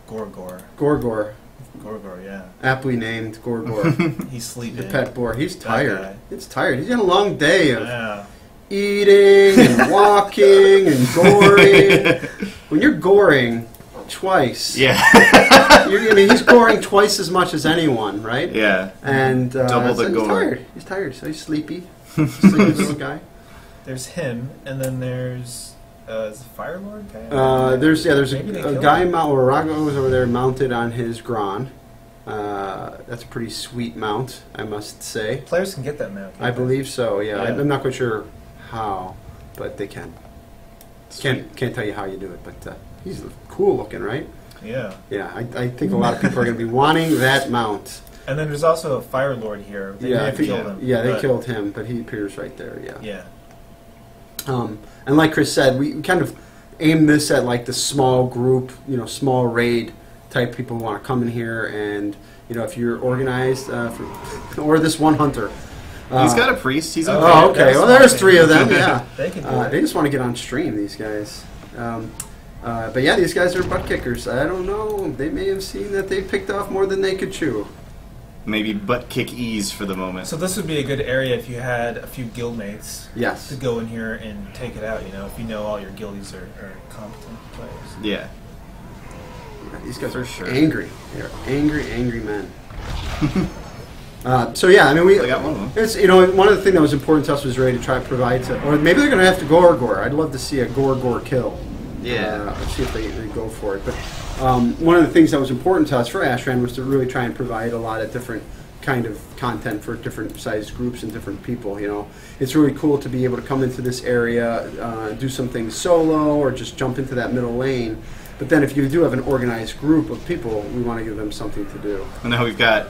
Gorgor, yeah. Aptly named Gorgor. He's sleeping. The pet boar. He's tired. He's tired. He's had a long day of eating and walking and goring. When you're goring twice... Yeah. he's goring twice as much as anyone, right? Yeah. And double the gore. He's tired, so he's sleepy. Sleepy little guy. There's him, and then there's the Fire Lord guy. There's a guy or Rago is over there mounted on his Gron. That's a pretty sweet mount, I must say. Players can get that mount. I believe so. Yeah, I'm not quite sure how, but they can. Can't tell you how you do it, but he's cool looking, right? Yeah. Yeah, I think a lot of people are going to be wanting that mount. And then there's also a Fire Lord here. They may have killed him. Yeah, they killed him, but he appears right there. Yeah. Yeah. And like Chris said, we kind of aim this at the small group, small raid type people who want to come in here, and if you're organized, or this one hunter. He's got a priest. He's okay. Oh, okay. Well, there's 3 of them. Yeah. They can do it. They just want to get on stream. These guys. But yeah, these guys are butt kickers. I don't know. They may have seen that they picked off more than they could chew. Maybe butt kick ease for the moment. So this would be a good area if you had a few guildmates to go in here and take it out, if you know all your guildies are competent players. Yeah. These guys are angry. They're angry men. So yeah, I mean, I got one of them. It's one of the things that was important to us was ready to try to provide or maybe they're going to have to Gorgor. I'd love to see a Gorgor kill. Yeah. Let's see if they go for it. But one of the things that was important to us for Ashran was to really try and provide a lot of different kind of content for different sized groups and different people. It's really cool to be able to come into this area, do some things solo, or just jump into that middle lane. But then if you do have an organized group of people, we want to give them something to do. And now we've got,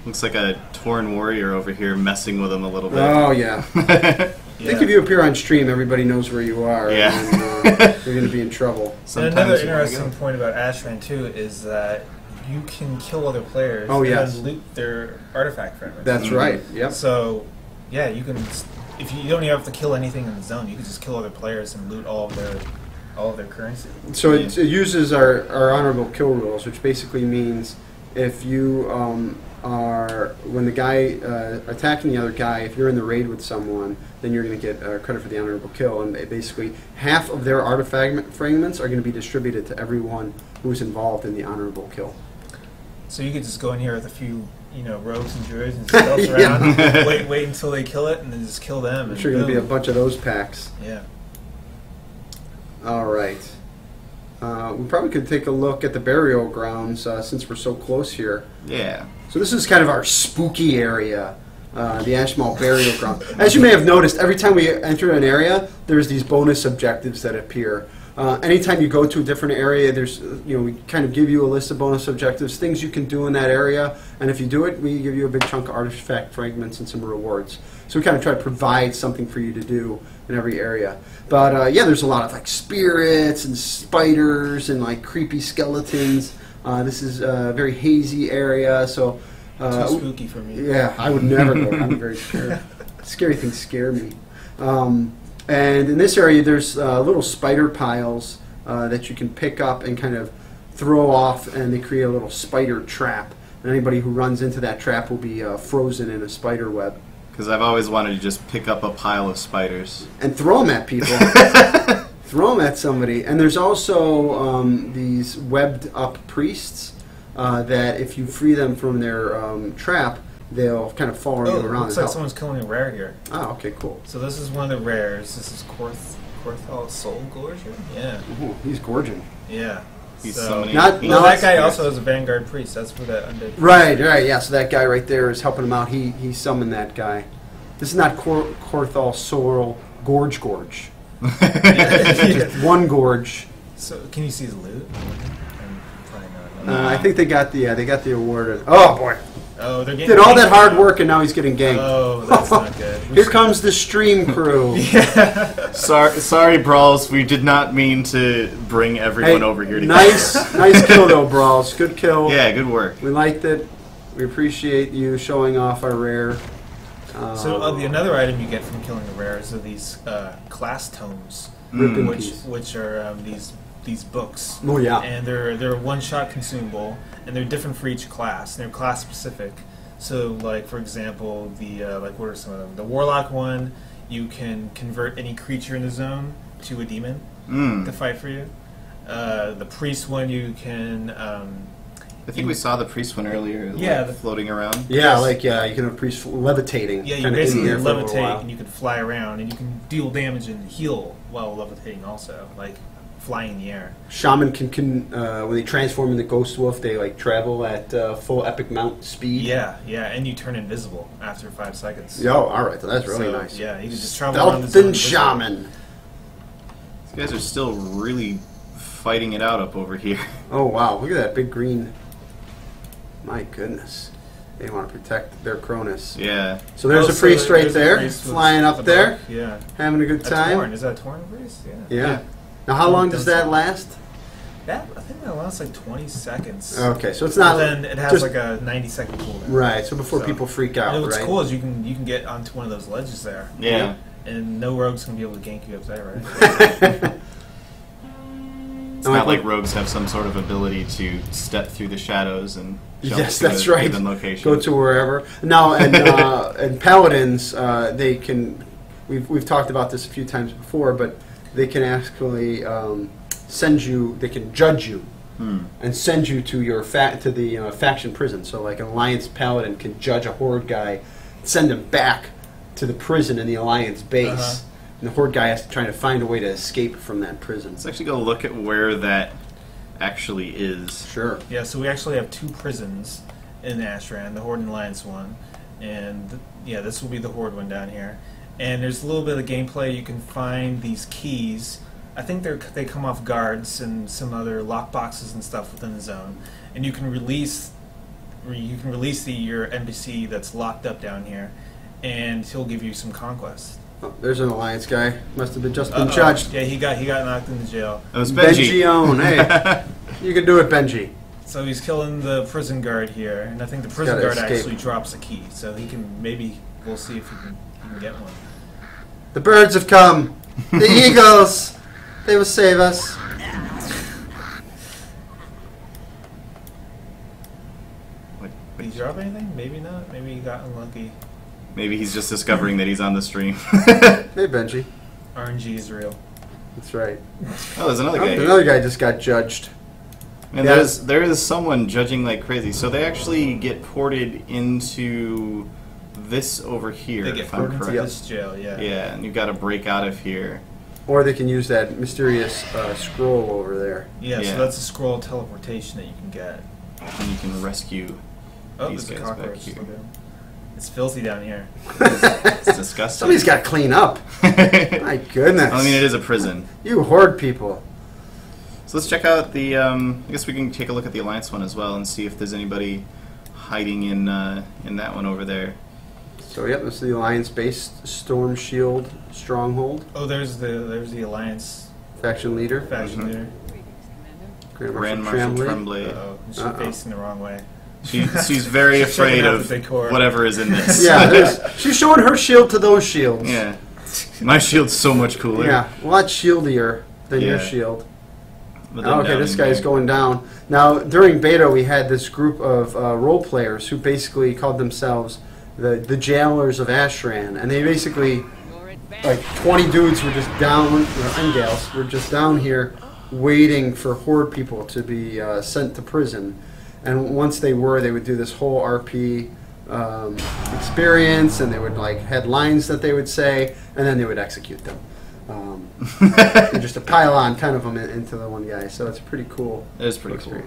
looks like a Tauren warrior over here messing with him a little bit. Oh, yeah. I think if you appear on stream, everybody knows where you are. Yeah. And you're going to be in trouble. And another interesting point about Ashran, too, is that you can kill other players and loot their artifact fragments. That's right, yep. So, yeah, you can... If you don't even have to kill anything in the zone, you can just kill other players and loot all of their currency. So it uses our honorable kill rules, which basically means if you when the guy attacking the other guy, if you're in the raid with someone, then you're going to get credit for the honorable kill, and basically half of their artifact fragments are going to be distributed to everyone who's involved in the honorable kill. So you could just go in here with a few, rogues and druids and stealth around, wait until they kill it, and then just kill them. I'm sure going to be a bunch of those packs. Yeah. All right. We probably could take a look at the burial grounds since we're so close here. Yeah. So this is kind of our spooky area, the Ashmal burial ground. As you may have noticed, every time we enter an area, there's these bonus objectives that appear. Anytime you go to a different area, there's we kind of give you a list of bonus objectives, things you can do in that area, and if you do it, we give you a big chunk of artifact fragments and some rewards. So we kind of try to provide something for you to do in every area. But yeah, there's a lot of like spirits and spiders and like creepy skeletons. This is a very hazy area, so too spooky for me. Yeah, I would never go. I'm very scared. Scary things scare me. And in this area, there's little spider piles that you can pick up and kind of throw off, and they create a little spider trap. And anybody who runs into that trap will be frozen in a spider web. Because I've always wanted to just pick up a pile of spiders. And throw them at people. Throw them at somebody. And there's also these webbed up priests that if you free them from their trap, they'll kind of follow you around. Looks like someone's killing a rare here. Oh, okay, cool. So this is one of the rares. This is Korthal Soul Gorger? Yeah. Ooh, he's gorging. Yeah. He's so, summoning. that guy also is a Vanguard Priest. That's for that undead. Right, yeah. So that guy right there is helping him out. He summoned that guy. This is not Korthal Soul Gorge. Just one gorge. So can you see his loot? I think they got the award. Oh boy. Oh, they're getting did all that hard work and now he's getting ganked. Oh, that's not good. Here comes the stream crew. Yeah. Sorry, Brawls. We did not mean to bring everyone over here together. Nice kill though, Brawls. Good kill. Yeah, good work. We liked it. We appreciate you showing off our rare. So another item you get from killing the rares are these class tomes, which are these books. Oh yeah. And they're one-shot consumable, and they're different for each class. And they're class specific. So like for example, the what are some of them? The Warlock one, you can convert any creature in the zone to a demon to fight for you. The Priest one, you can. I think we saw the priest one earlier. Floating around. Yeah, you can have a priest levitating. Yeah, you basically levitate and you can fly around and you can deal damage and heal while levitating also, like flying in the air. Shaman can when they transform into Ghost Wolf, they like travel at full epic mount speed. Yeah, and you turn invisible after 5 seconds. Yo, all right, so that's really nice. Yeah, you can just travel around the zone. Shaman. These guys are still really fighting it out up over here. Oh wow, look at that big green. My goodness. They want to protect their Cronus. Yeah. So there's a priest right there, flying up there. Yeah. Having a good time. Is that a Tauren priest? Yeah. Now how long does that last? I think that lasts like 20 seconds. Okay, so it's not. And then it has like a 90-second cooldown. Right. So before people freak out. And what's cool is you can get onto one of those ledges there. Yeah. And no rogue's gonna be able to gank you up there, right? It's not like rogues have some sort of ability to step through the shadows and jump to that's a right. given location. Go to wherever. No, and paladins, they can. We've talked about this a few times before, but they can actually send you. They can judge you and send you to your faction prison. So, like an Alliance paladin can judge a Horde guy, send him back to the prison in the Alliance base. And the Horde guy has to try to find a way to escape from that prison. Let's actually go look at where that actually is. Sure. Yeah, so we actually have 2 prisons in Ashran, the Horde and Alliance one. And yeah, this will be the Horde one down here. And there's a little bit of gameplay. You can find these keys I think they come off guards and some other lock boxes and stuff within the zone, and you can release your NPC that's locked up down here, and he'll give you some conquest. Oh, there's an Alliance guy. Must have been just been judged. Yeah, he got knocked into jail. That was Benji. Benji-own. Hey, you can do it, Benji. So he's killing the prison guard here, and I think the prison guard actually drops a key, so he can we'll see if he can get one. The birds have come. The eagles. They will save us. Did he drop anything? Maybe not. Maybe he got unlucky. Maybe he's just discovering that he's on the stream. Hey, Benji. RNG is real. That's right. Oh, there's another guy. Another guy just got judged. And there is someone judging like crazy. So they actually get ported into this over here. They get ported into this jail, yeah. Yeah, and you've got to break out of here. Or they can use that mysterious scroll over there. Yeah, so that's a scroll teleportation that you can get. And you can rescue these guys back here. It's filthy down here. It's disgusting. Somebody's got to clean up. My goodness. I mean, it is a prison. You horde people. So let's check out the. I guess we can take a look at the Alliance one as well and see if there's anybody hiding in that one over there. So yep, this is the Alliance-based Storm Shield stronghold. Oh, there's the Alliance faction leader. Leader. Grand Marshal Tremblay. Uh-oh, she's facing the wrong way. She's very afraid of whatever is in this. Yeah, she's showing her shield to those shields. Yeah, my shield's so much cooler. Yeah, a lot shieldier than your shield. Okay, this guy's going down. Now, during beta, we had this group of role players who basically called themselves the jailers of Ashran, and they basically, like 20 dudes were just down, and gals were just down here waiting for horde people to be sent to prison. And once they would do this whole RP experience, and they would had lines that they would say, and then they would execute them. And just a pile on kind of them into the one guy. So it's pretty cool. It is pretty cool.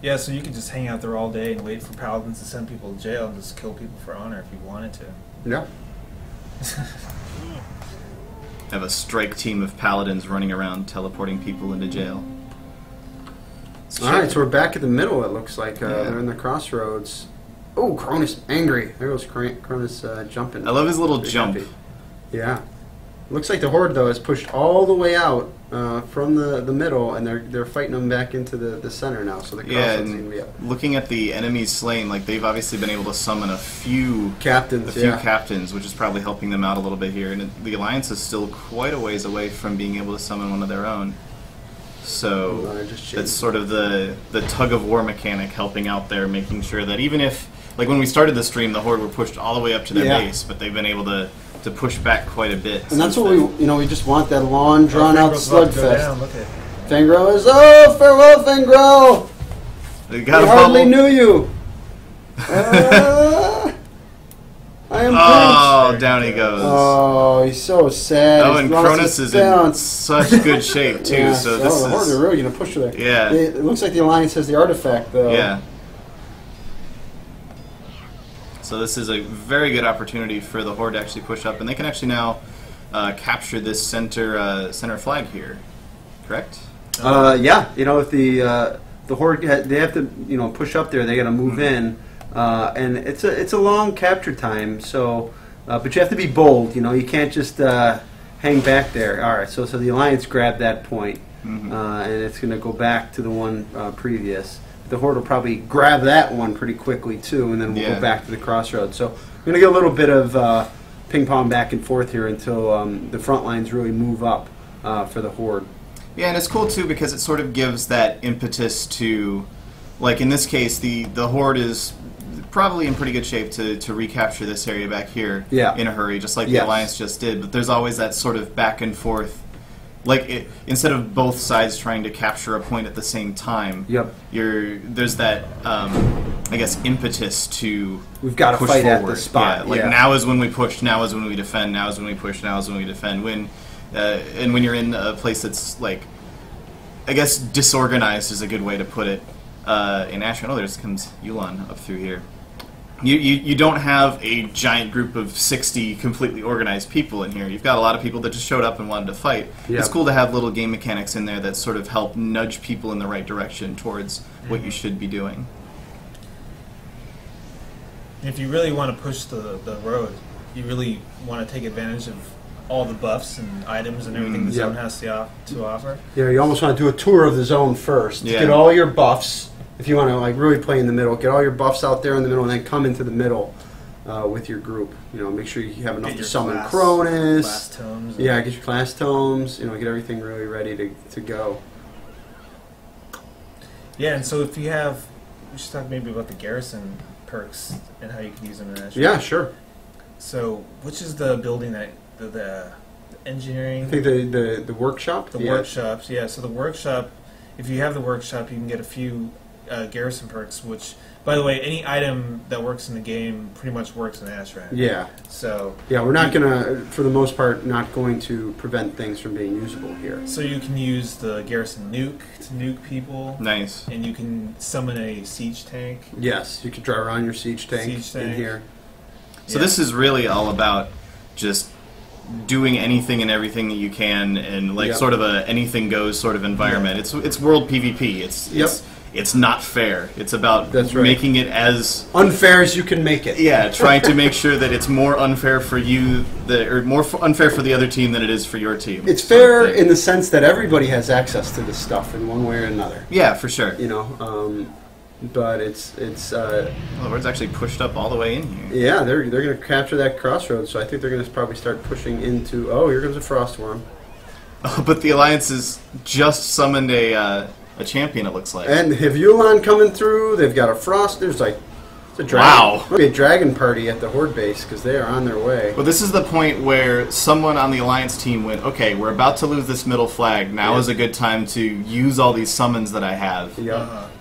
Yeah, so you could just hang out there all day and wait for paladins to send people to jail and just kill people for honor if you wanted to. Yeah. Have a team of paladins running around teleporting people into jail. Alright, so we're back at the middle, it looks like. They're in the crossroads. Oh, Cronus, angry. There goes Cronus jumping. I love his little jump. Happy. Yeah. Looks like the horde, though, is pushed all the way out from the middle, and they're fighting them back into the center now, so the crossroads seem to be up. Looking at the enemies slain, they've obviously been able to summon a few captains, which is probably helping them out a little bit here. And the Alliance is still quite a ways away from being able to summon one of their own. So it's sort of the tug-of-war mechanic helping out there, making sure that even if, when we started the stream, the horde were pushed all the way up to their base, but they've been able to push back quite a bit. And that's what we just want, that long, drawn-out slugfest. Fangro is, farewell, Fangro! We hardly knew you! I am pinched. Down he goes. Oh, he's so sad. Oh, and Cronus is in such good shape, too. Yeah, so this the horde are really going to push there. Yeah. It looks like the Alliance has the artifact, though. Yeah. So this is a very good opportunity for the horde to actually push up, and they can actually now capture this center flag here. Correct? Yeah. If the horde they have to push up there, they got to move in, and it's a long capture time. So, but you have to be bold. You can't just hang back there. All right. So the Alliance grabbed that point, and it's going to go back to the one previous. The horde will probably grab that one pretty quickly too, and then we'll go back to the crossroads. So we're going to get a little bit of ping pong back and forth here until the front lines really move up for the horde. Yeah, and it's cool too because it sort of gives that impetus to, in this case, the horde is probably in pretty good shape to recapture this area back here in a hurry, just like the Alliance just did. But there's always that sort of back and forth. Instead of both sides trying to capture a point at the same time, there's that, I guess, impetus to we've got to push fight forward. At the spot. Now is when we push, now is when we defend, now is when we push, now is when we defend. And when you're in a place that's, I guess, disorganized is a good way to put it. In Ashran, there comes Yulan up through here. You don't have a giant group of 60 completely organized people in here. You've got a lot of people that just showed up and wanted to fight. Yeah. It's cool to have little game mechanics in there that sort of help nudge people in the right direction towards what you should be doing. If you really want to push the road, you really want to take advantage of all the buffs and items and everything the zone has to offer. Yeah, you almost want to do a tour of the zone first. Yeah. Get all your buffs. If you want to like really play in the middle, get all your buffs out there in the middle, and then come into the middle with your group. You know, make sure you have enough to summon Cronus. Class tomes. Yeah, get your class tomes. You know, get everything really ready to go. Yeah, and so if you have, we should talk maybe about the garrison perks and how you can use them in that. Yeah, sure. So, which is the building that the engineering? I think the workshop. The workshops, yeah. So the workshop, if you have the workshop, you can get a few garrison perks. Which, by the way, any item that works in the game pretty much works in Ashran. Yeah. So yeah, we're not gonna, for the most part, not going to prevent things from being usable here. So you can use the garrison nuke to nuke people. Nice. And you can summon a siege tank. Yes, you could drive around your siege tank in here. So this is really all about just doing anything and everything that you can, and like sort of a anything goes sort of environment. It's world PvP. It's not fair. It's about making it as unfair as you can make it. Yeah, trying to make sure that it's more unfair for you, or more unfair for the other team than it is for your team. It's fair in the sense that everybody has access to this stuff in one way or another. Yeah, for sure. You know, but it's. Well, the word's actually pushed up all the way in here. Yeah, they're going to capture that crossroads. So I think they're going to probably start pushing into. Oh, here comes a Frostworm. Oh, but the Alliance has just summoned a champion, it looks like. And Hivulon coming through. They've got a Frost. There's like it's a dragon. Wow. There'll be a dragon party at the Horde base because they are on their way. Well, this is the point where someone on the Alliance team went, okay, we're about to lose this middle flag. Now is a good time to use all these summons that I have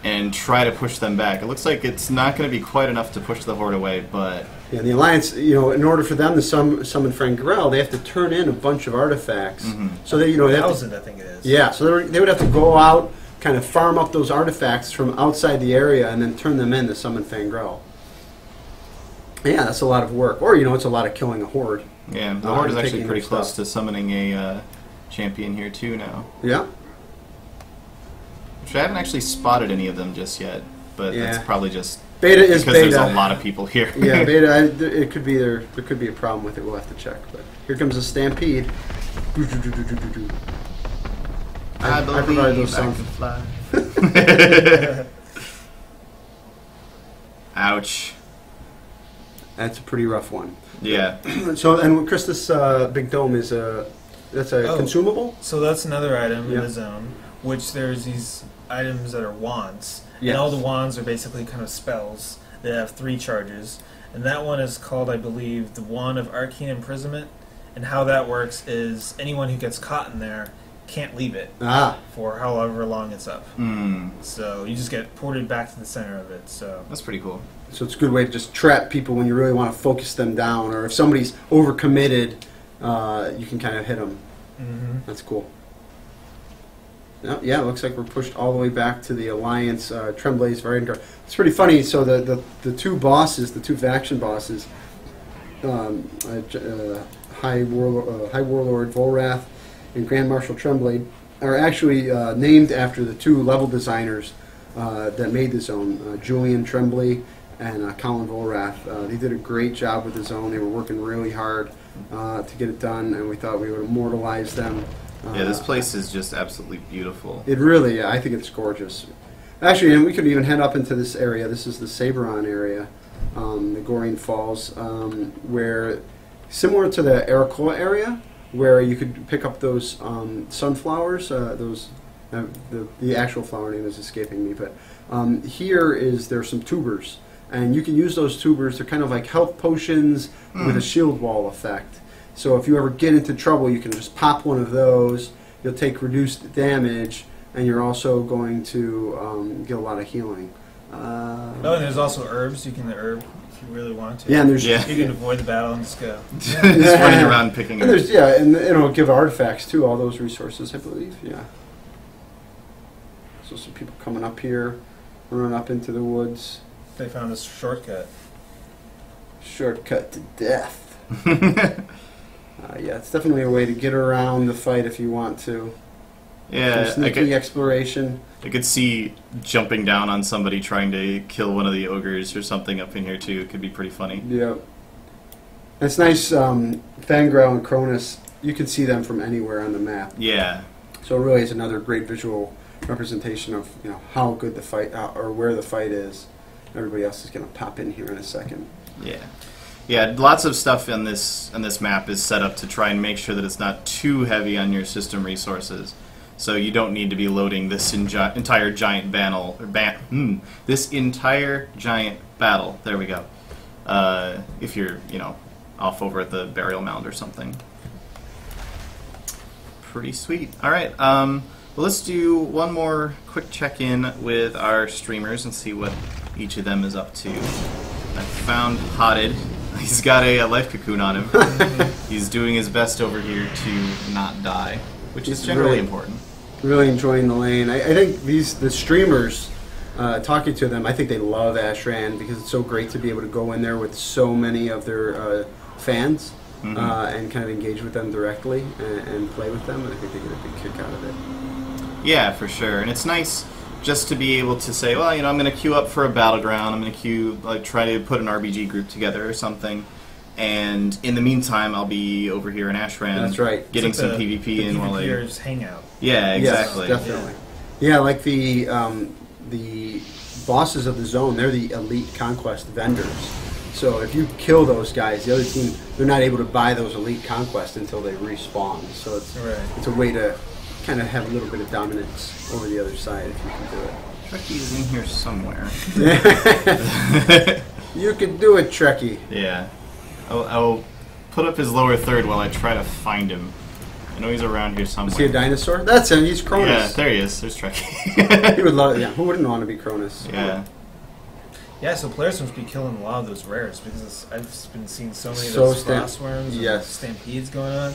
and try to push them back. It looks like it's not going to be quite enough to push the Horde away, but... Yeah, the Alliance, you know, in order for them to summon Frank Grell, they have to turn in a bunch of artifacts. So they, you know, 1,000, I think it is. Yeah, so they would have to go out, kind of farm up those artifacts from outside the area, and then turn them in to summon Fangrel. Yeah, that's a lot of work. Or, you know, it's a lot of killing a Horde. Yeah, the Horde is actually pretty close to summoning a champion here, too, now. Yeah. Which I haven't actually spotted any of them just yet, but that's probably just beta is because beta. There's a lot of people here. Yeah, beta, it could be there could be a problem with it. We'll have to check. But here comes a stampede. I provided those sounds. Ouch. That's a pretty rough one. Yeah. So, and Chris, this big dome is that's a consumable? So that's another item in the zone, which there's these items that are wands. Yes. And all the wands are basically kind of spells. They have 3 charges. And that one is called, I believe, the Wand of Arcane Imprisonment. And how that works is anyone who gets caught in there can't leave it for however long it's up. So you just get ported back to the center of it. So that's pretty cool. So it's a good way to just trap people when you really want to focus them down, or if somebody's overcommitted, you can kind of hit them. That's cool. Yeah, it looks like we're pushed all the way back to the Alliance Tremblay's variant card. It's pretty funny. So the two bosses, the 2 faction bosses, High Warlord Volrath and Grand Marshal Tremblay, are actually named after the 2 level designers that made the zone, Julian Tremblay and Colin Volrath. They did a great job with the zone. They were working really hard to get it done, and we thought we would immortalize them. Yeah, this place is just absolutely beautiful. It really, I think it's gorgeous. Actually, and we could even head up into this area. This is the Saberon area, the Gorine Falls, where, similar to the Arakoa area, where you could pick up those sunflowers, the actual flower name is escaping me, but there's some tubers, and you can use those tubers. They're kind of like health potions with a shield wall effect. So if you ever get into trouble, you can just pop one of those. You'll take reduced damage, and you're also going to get a lot of healing. And there's also herbs. You can herb if you really want to. Yeah, and there's you can avoid the battle and just go. Just running around picking and herbs. and it'll give artifacts too. All those resources, I believe. Yeah. So some people coming up here, running up into the woods. They found this shortcut. Shortcut to death. Yeah, it's definitely a way to get around the fight if you want to. Yeah, some sneaky exploration. I could see jumping down on somebody trying to kill one of the ogres or something up in here too. It could be pretty funny. Yeah. It's nice, Fangrel and Cronus, you can see them from anywhere on the map. Yeah. So it really is another great visual representation of how good the fight, or where the fight is. Everybody else is going to pop in here in a second. Yeah. Yeah, lots of stuff in this map is set up to try and make sure that it's not too heavy on your system resources. So you don't need to be loading this entire giant battle. This entire giant battle. There we go. If you're, off over at the burial mound or something. Pretty sweet. All right. Well, let's do one more quick check-in with our streamers and see what each of them is up to. I found Potted. He's got a life cocoon on him. He's doing his best over here to not die, which is generally important. Really enjoying the lane. I think the streamers, talking to them, I think they love Ashran because it's so great to be able to go in there with so many of their fans and kind of engage with them directly and play with them. And I think they get a big kick out of it. Yeah, for sure. And it's nice just to be able to say, well, I'm going to queue up for a battleground. I'm going to try to put an RBG group together or something. And in the meantime, I'll be over here in Ashran. That's right. Getting some PvP in while I hang out. Yeah, exactly. Yes, definitely. Yeah, like the bosses of the zone, they're the elite conquest vendors. So if you kill those guys, the other team, they're not able to buy those elite conquests until they respawn. So it's a way to kind of have a little bit of dominance over the other side if you can do it. Trekkie's in here somewhere. You can do it, Trekkie. Yeah. I'll put up his lower third while I try to find him. I know he's around here somewhere. Is he a dinosaur? That's him. He's Cronus. Yeah, there he is. There's Trekkie. He would love. Yeah, who wouldn't want to be Cronus? Yeah. Yeah, so players must be killing a lot of those rares because I've been seeing so many of those frostworms and stampedes going on.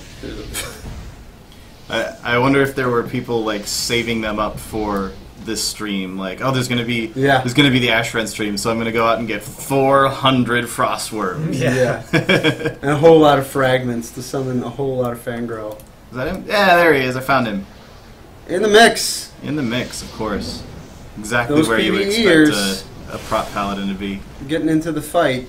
I wonder if there were people saving them up for this stream. There's gonna be the Ashran stream, so I'm gonna go out and get 400 frostworms. Yeah. And a whole lot of fragments to summon a whole lot of Fangrel. Is that him? Yeah, there he is. I found him. In the mix. In the mix, of course. Exactly Those where you would expect a prop paladin to be. Getting into the fight.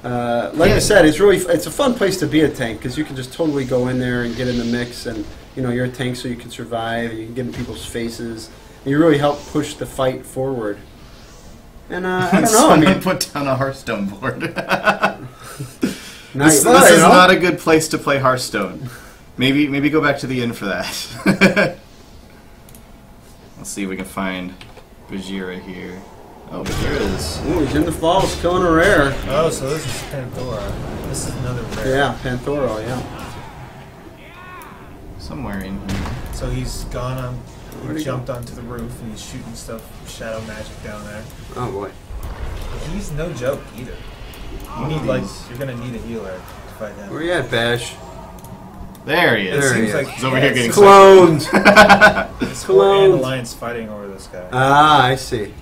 I said, it's a fun place to be a tank because you can just totally go in there and get in the mix, and you're a tank so you can survive. You can get in people's faces. And you really help push the fight forward. And I don't know. Someone put down a Hearthstone board. This is not a good place to play Hearthstone. Maybe go back to the inn for that. Let's see if we can find Bajira here. Oh, there it is. Ooh, he's in the falls, killing a rare. Oh, so this is Panthora. This is another rare. Yeah, Panthora, yeah. Somewhere in here. So he's gone on. He jumped onto the roof and he's shooting stuff, shadow magic down there. Oh boy. He's no joke either. You're gonna need a healer to fight him. Where you at, Bash? There he is. He's over here getting cloned. It's cloned. Alliance fighting over this guy. Ah, I see.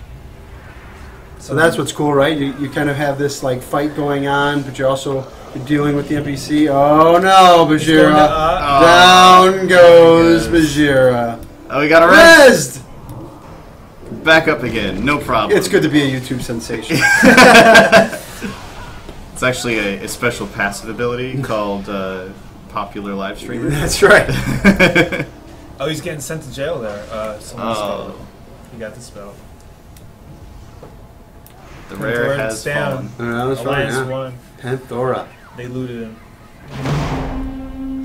So that's what's cool, right? You kind of have this fight going on, but you're also dealing with the NPC. Oh no, Bajira! Down goes Bajira. Oh, we got a rest. Back up again, no problem. It's good to be a YouTube sensation. It's actually a special passive ability called Popular Live Streamer. That's right. Oh, he's getting sent to jail there. He got the spell. The rare has fallen. Alliance won. Panthora. They looted him.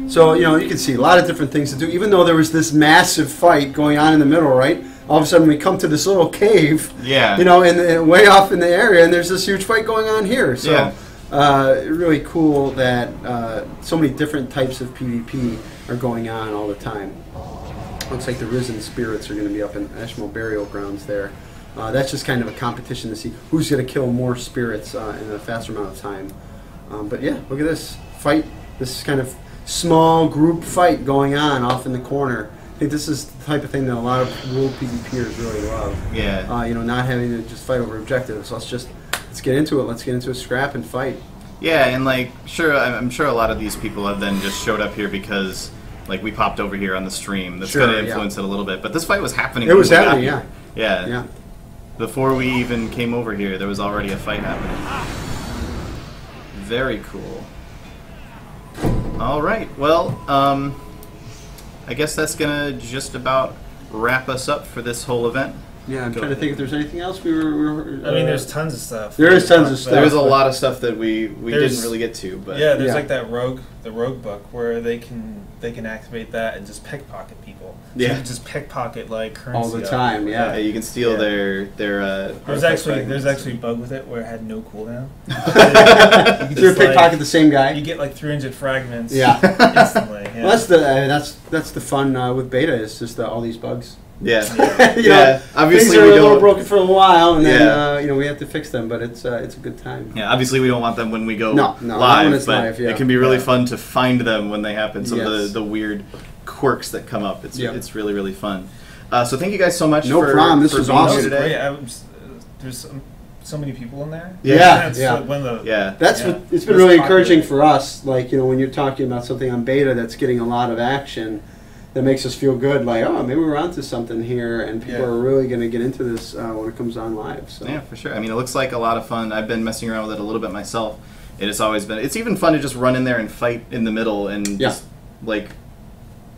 So, you can see a lot of different things to do. Even though there was this massive fight going on in the middle, right? All of a sudden we come to this little cave, and way off in the area, and there's this huge fight going on here. So, really cool that so many different types of PvP are going on all the time. Looks like the Risen Spirits are going to be up in Ashmo Burial Grounds there. That's just kind of a competition to see who's going to kill more spirits in a faster amount of time. But yeah, look at this fight. This is kind of small group fight going on off in the corner. I think this is the type of thing that a lot of world PvPers really love. Yeah. Not having to just fight over objectives. Let's get into it. Let's get into a scrap and fight. Yeah, and like, sure, I'm sure a lot of these people have then just showed up here because, like, we popped over here on the stream. That's Sure, going to influence it a little bit. But this fight was happening. It when was we got happening, here. yeah. Yeah. Before we even came over here, there was already a fight happening. Very cool. All right. Well, I guess that's gonna just about wrap us up for this whole event. Yeah, I'm trying to think if there's anything else we were I mean, there's tons of stuff. There is tons of stuff. There's a lot of stuff that we didn't really get to, but yeah, there's Yeah. like the rogue book where they can activate that and just pickpocket people. So Yeah. you can just pickpocket like currency all the out. time. yeah, Yeah. you can steal their. There's actually a bug with it where it had no cooldown. So you're pickpocket the same guy. You get like 300 fragments. Yeah. Instantly. Yeah. Well, that's the fun with beta is just all these bugs. Yeah, You know, yeah. Obviously, things are we a little don't. broken for a while, and then Yeah. you know, we have to fix them. But it's a good time. Yeah, obviously we don't want them when we go No, not live, when it's but live, yeah. it can be really Yeah. fun to find them when they happen. Some of Yes. the weird quirks that come up. Yeah. It's really, really fun. So thank you guys so much. No for, problem. This for was being awesome. here That was today. great. There's so many people in there. Yeah. That's Yeah. one of the Yeah. That's Yeah. what it's been It's really popular. encouraging for us. Like, you know, when you're talking about something on beta that's getting a lot of action, that makes us feel good. Like, oh, maybe we're onto something here, and people Yeah. are really going to get into this when it comes on live. So Yeah, for sure. I mean, it looks like a lot of fun. I've been messing around with it a little bit myself. It has always been. It's even fun to just run in there and fight in the middle and Yeah. just like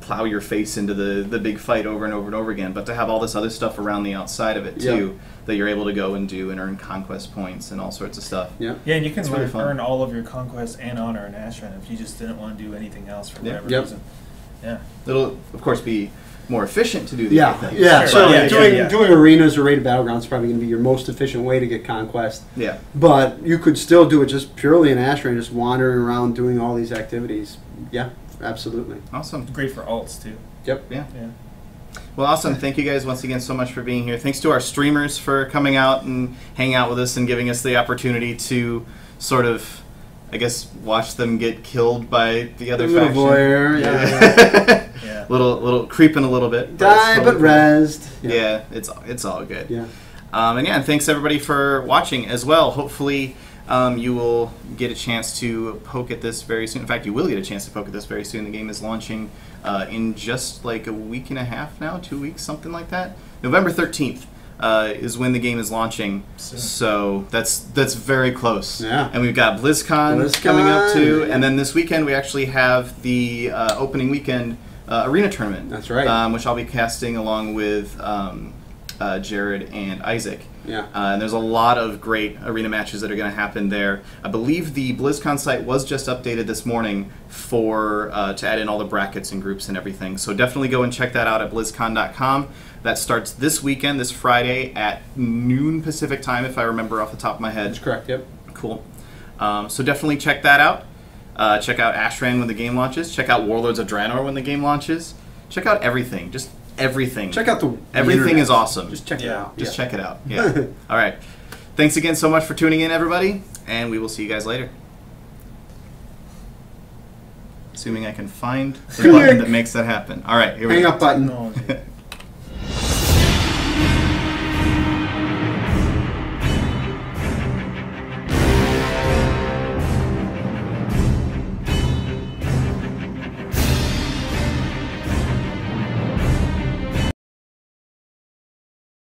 plow your face into the big fight over and over and over again. But to have all this other stuff around the outside of it too, that you're able to go and do and earn conquest points and all sorts of stuff. yeah, Yeah, and you can It's really fun. earn all of your conquest and honor in Ashran if you just didn't want to do anything else for Yeah. whatever Yep. reason. Yeah. It'll of course be more efficient to do the yeah, other things. yeah. Sure. So Yeah, doing arenas or rated battlegrounds is probably going to be your most efficient way to get conquest. Yeah. But you could still do it just purely in Ashran, just wandering around doing all these activities. Yeah, absolutely. Awesome. Great for alts too. Yep. Yeah. Yeah. Well, awesome. Thank you guys once again so much for being here. Thanks to our streamers for coming out and hanging out with us and giving us the opportunity to sort of, I guess, watch them get killed by the other Little faction. voyeur, Yeah. Yeah. little creeping a little bit. Die it's but totally rezzed. cool. Yeah, it's all good. Yeah. And thanks everybody for watching as well. Hopefully you will get a chance to poke at this very soon. In fact, you will get a chance to poke at this very soon. The game is launching in just like a week and a half now, 2 weeks, something like that. November 13th is when the game is launching. Soon. So that's very close. Yeah. And we've got BlizzCon coming up too. And then this weekend we actually have the opening weekend arena tournament. That's right. Which I'll be casting along with Jared and Isaac. Yeah. And there's a lot of great arena matches that are going to happen there. I believe the BlizzCon site was just updated this morning for to add in all the brackets and groups and everything. So definitely go and check that out at blizzcon.com. That starts this weekend, this Friday at noon Pacific time, if I remember off the top of my head. That's correct. Yep. Cool. So definitely check that out. Check out Ashran when the game launches. Check out Warlords of Draenor when the game launches. Check out everything. Just everything. Check out the Everything internet. is awesome. Just check it Yeah. out. Just Yeah. check it out. Yeah. All right. Thanks again so much for tuning in, everybody, and we will see you guys later. Assuming I can find the button that makes that happen. All right, here we Hang go. up button. Technology.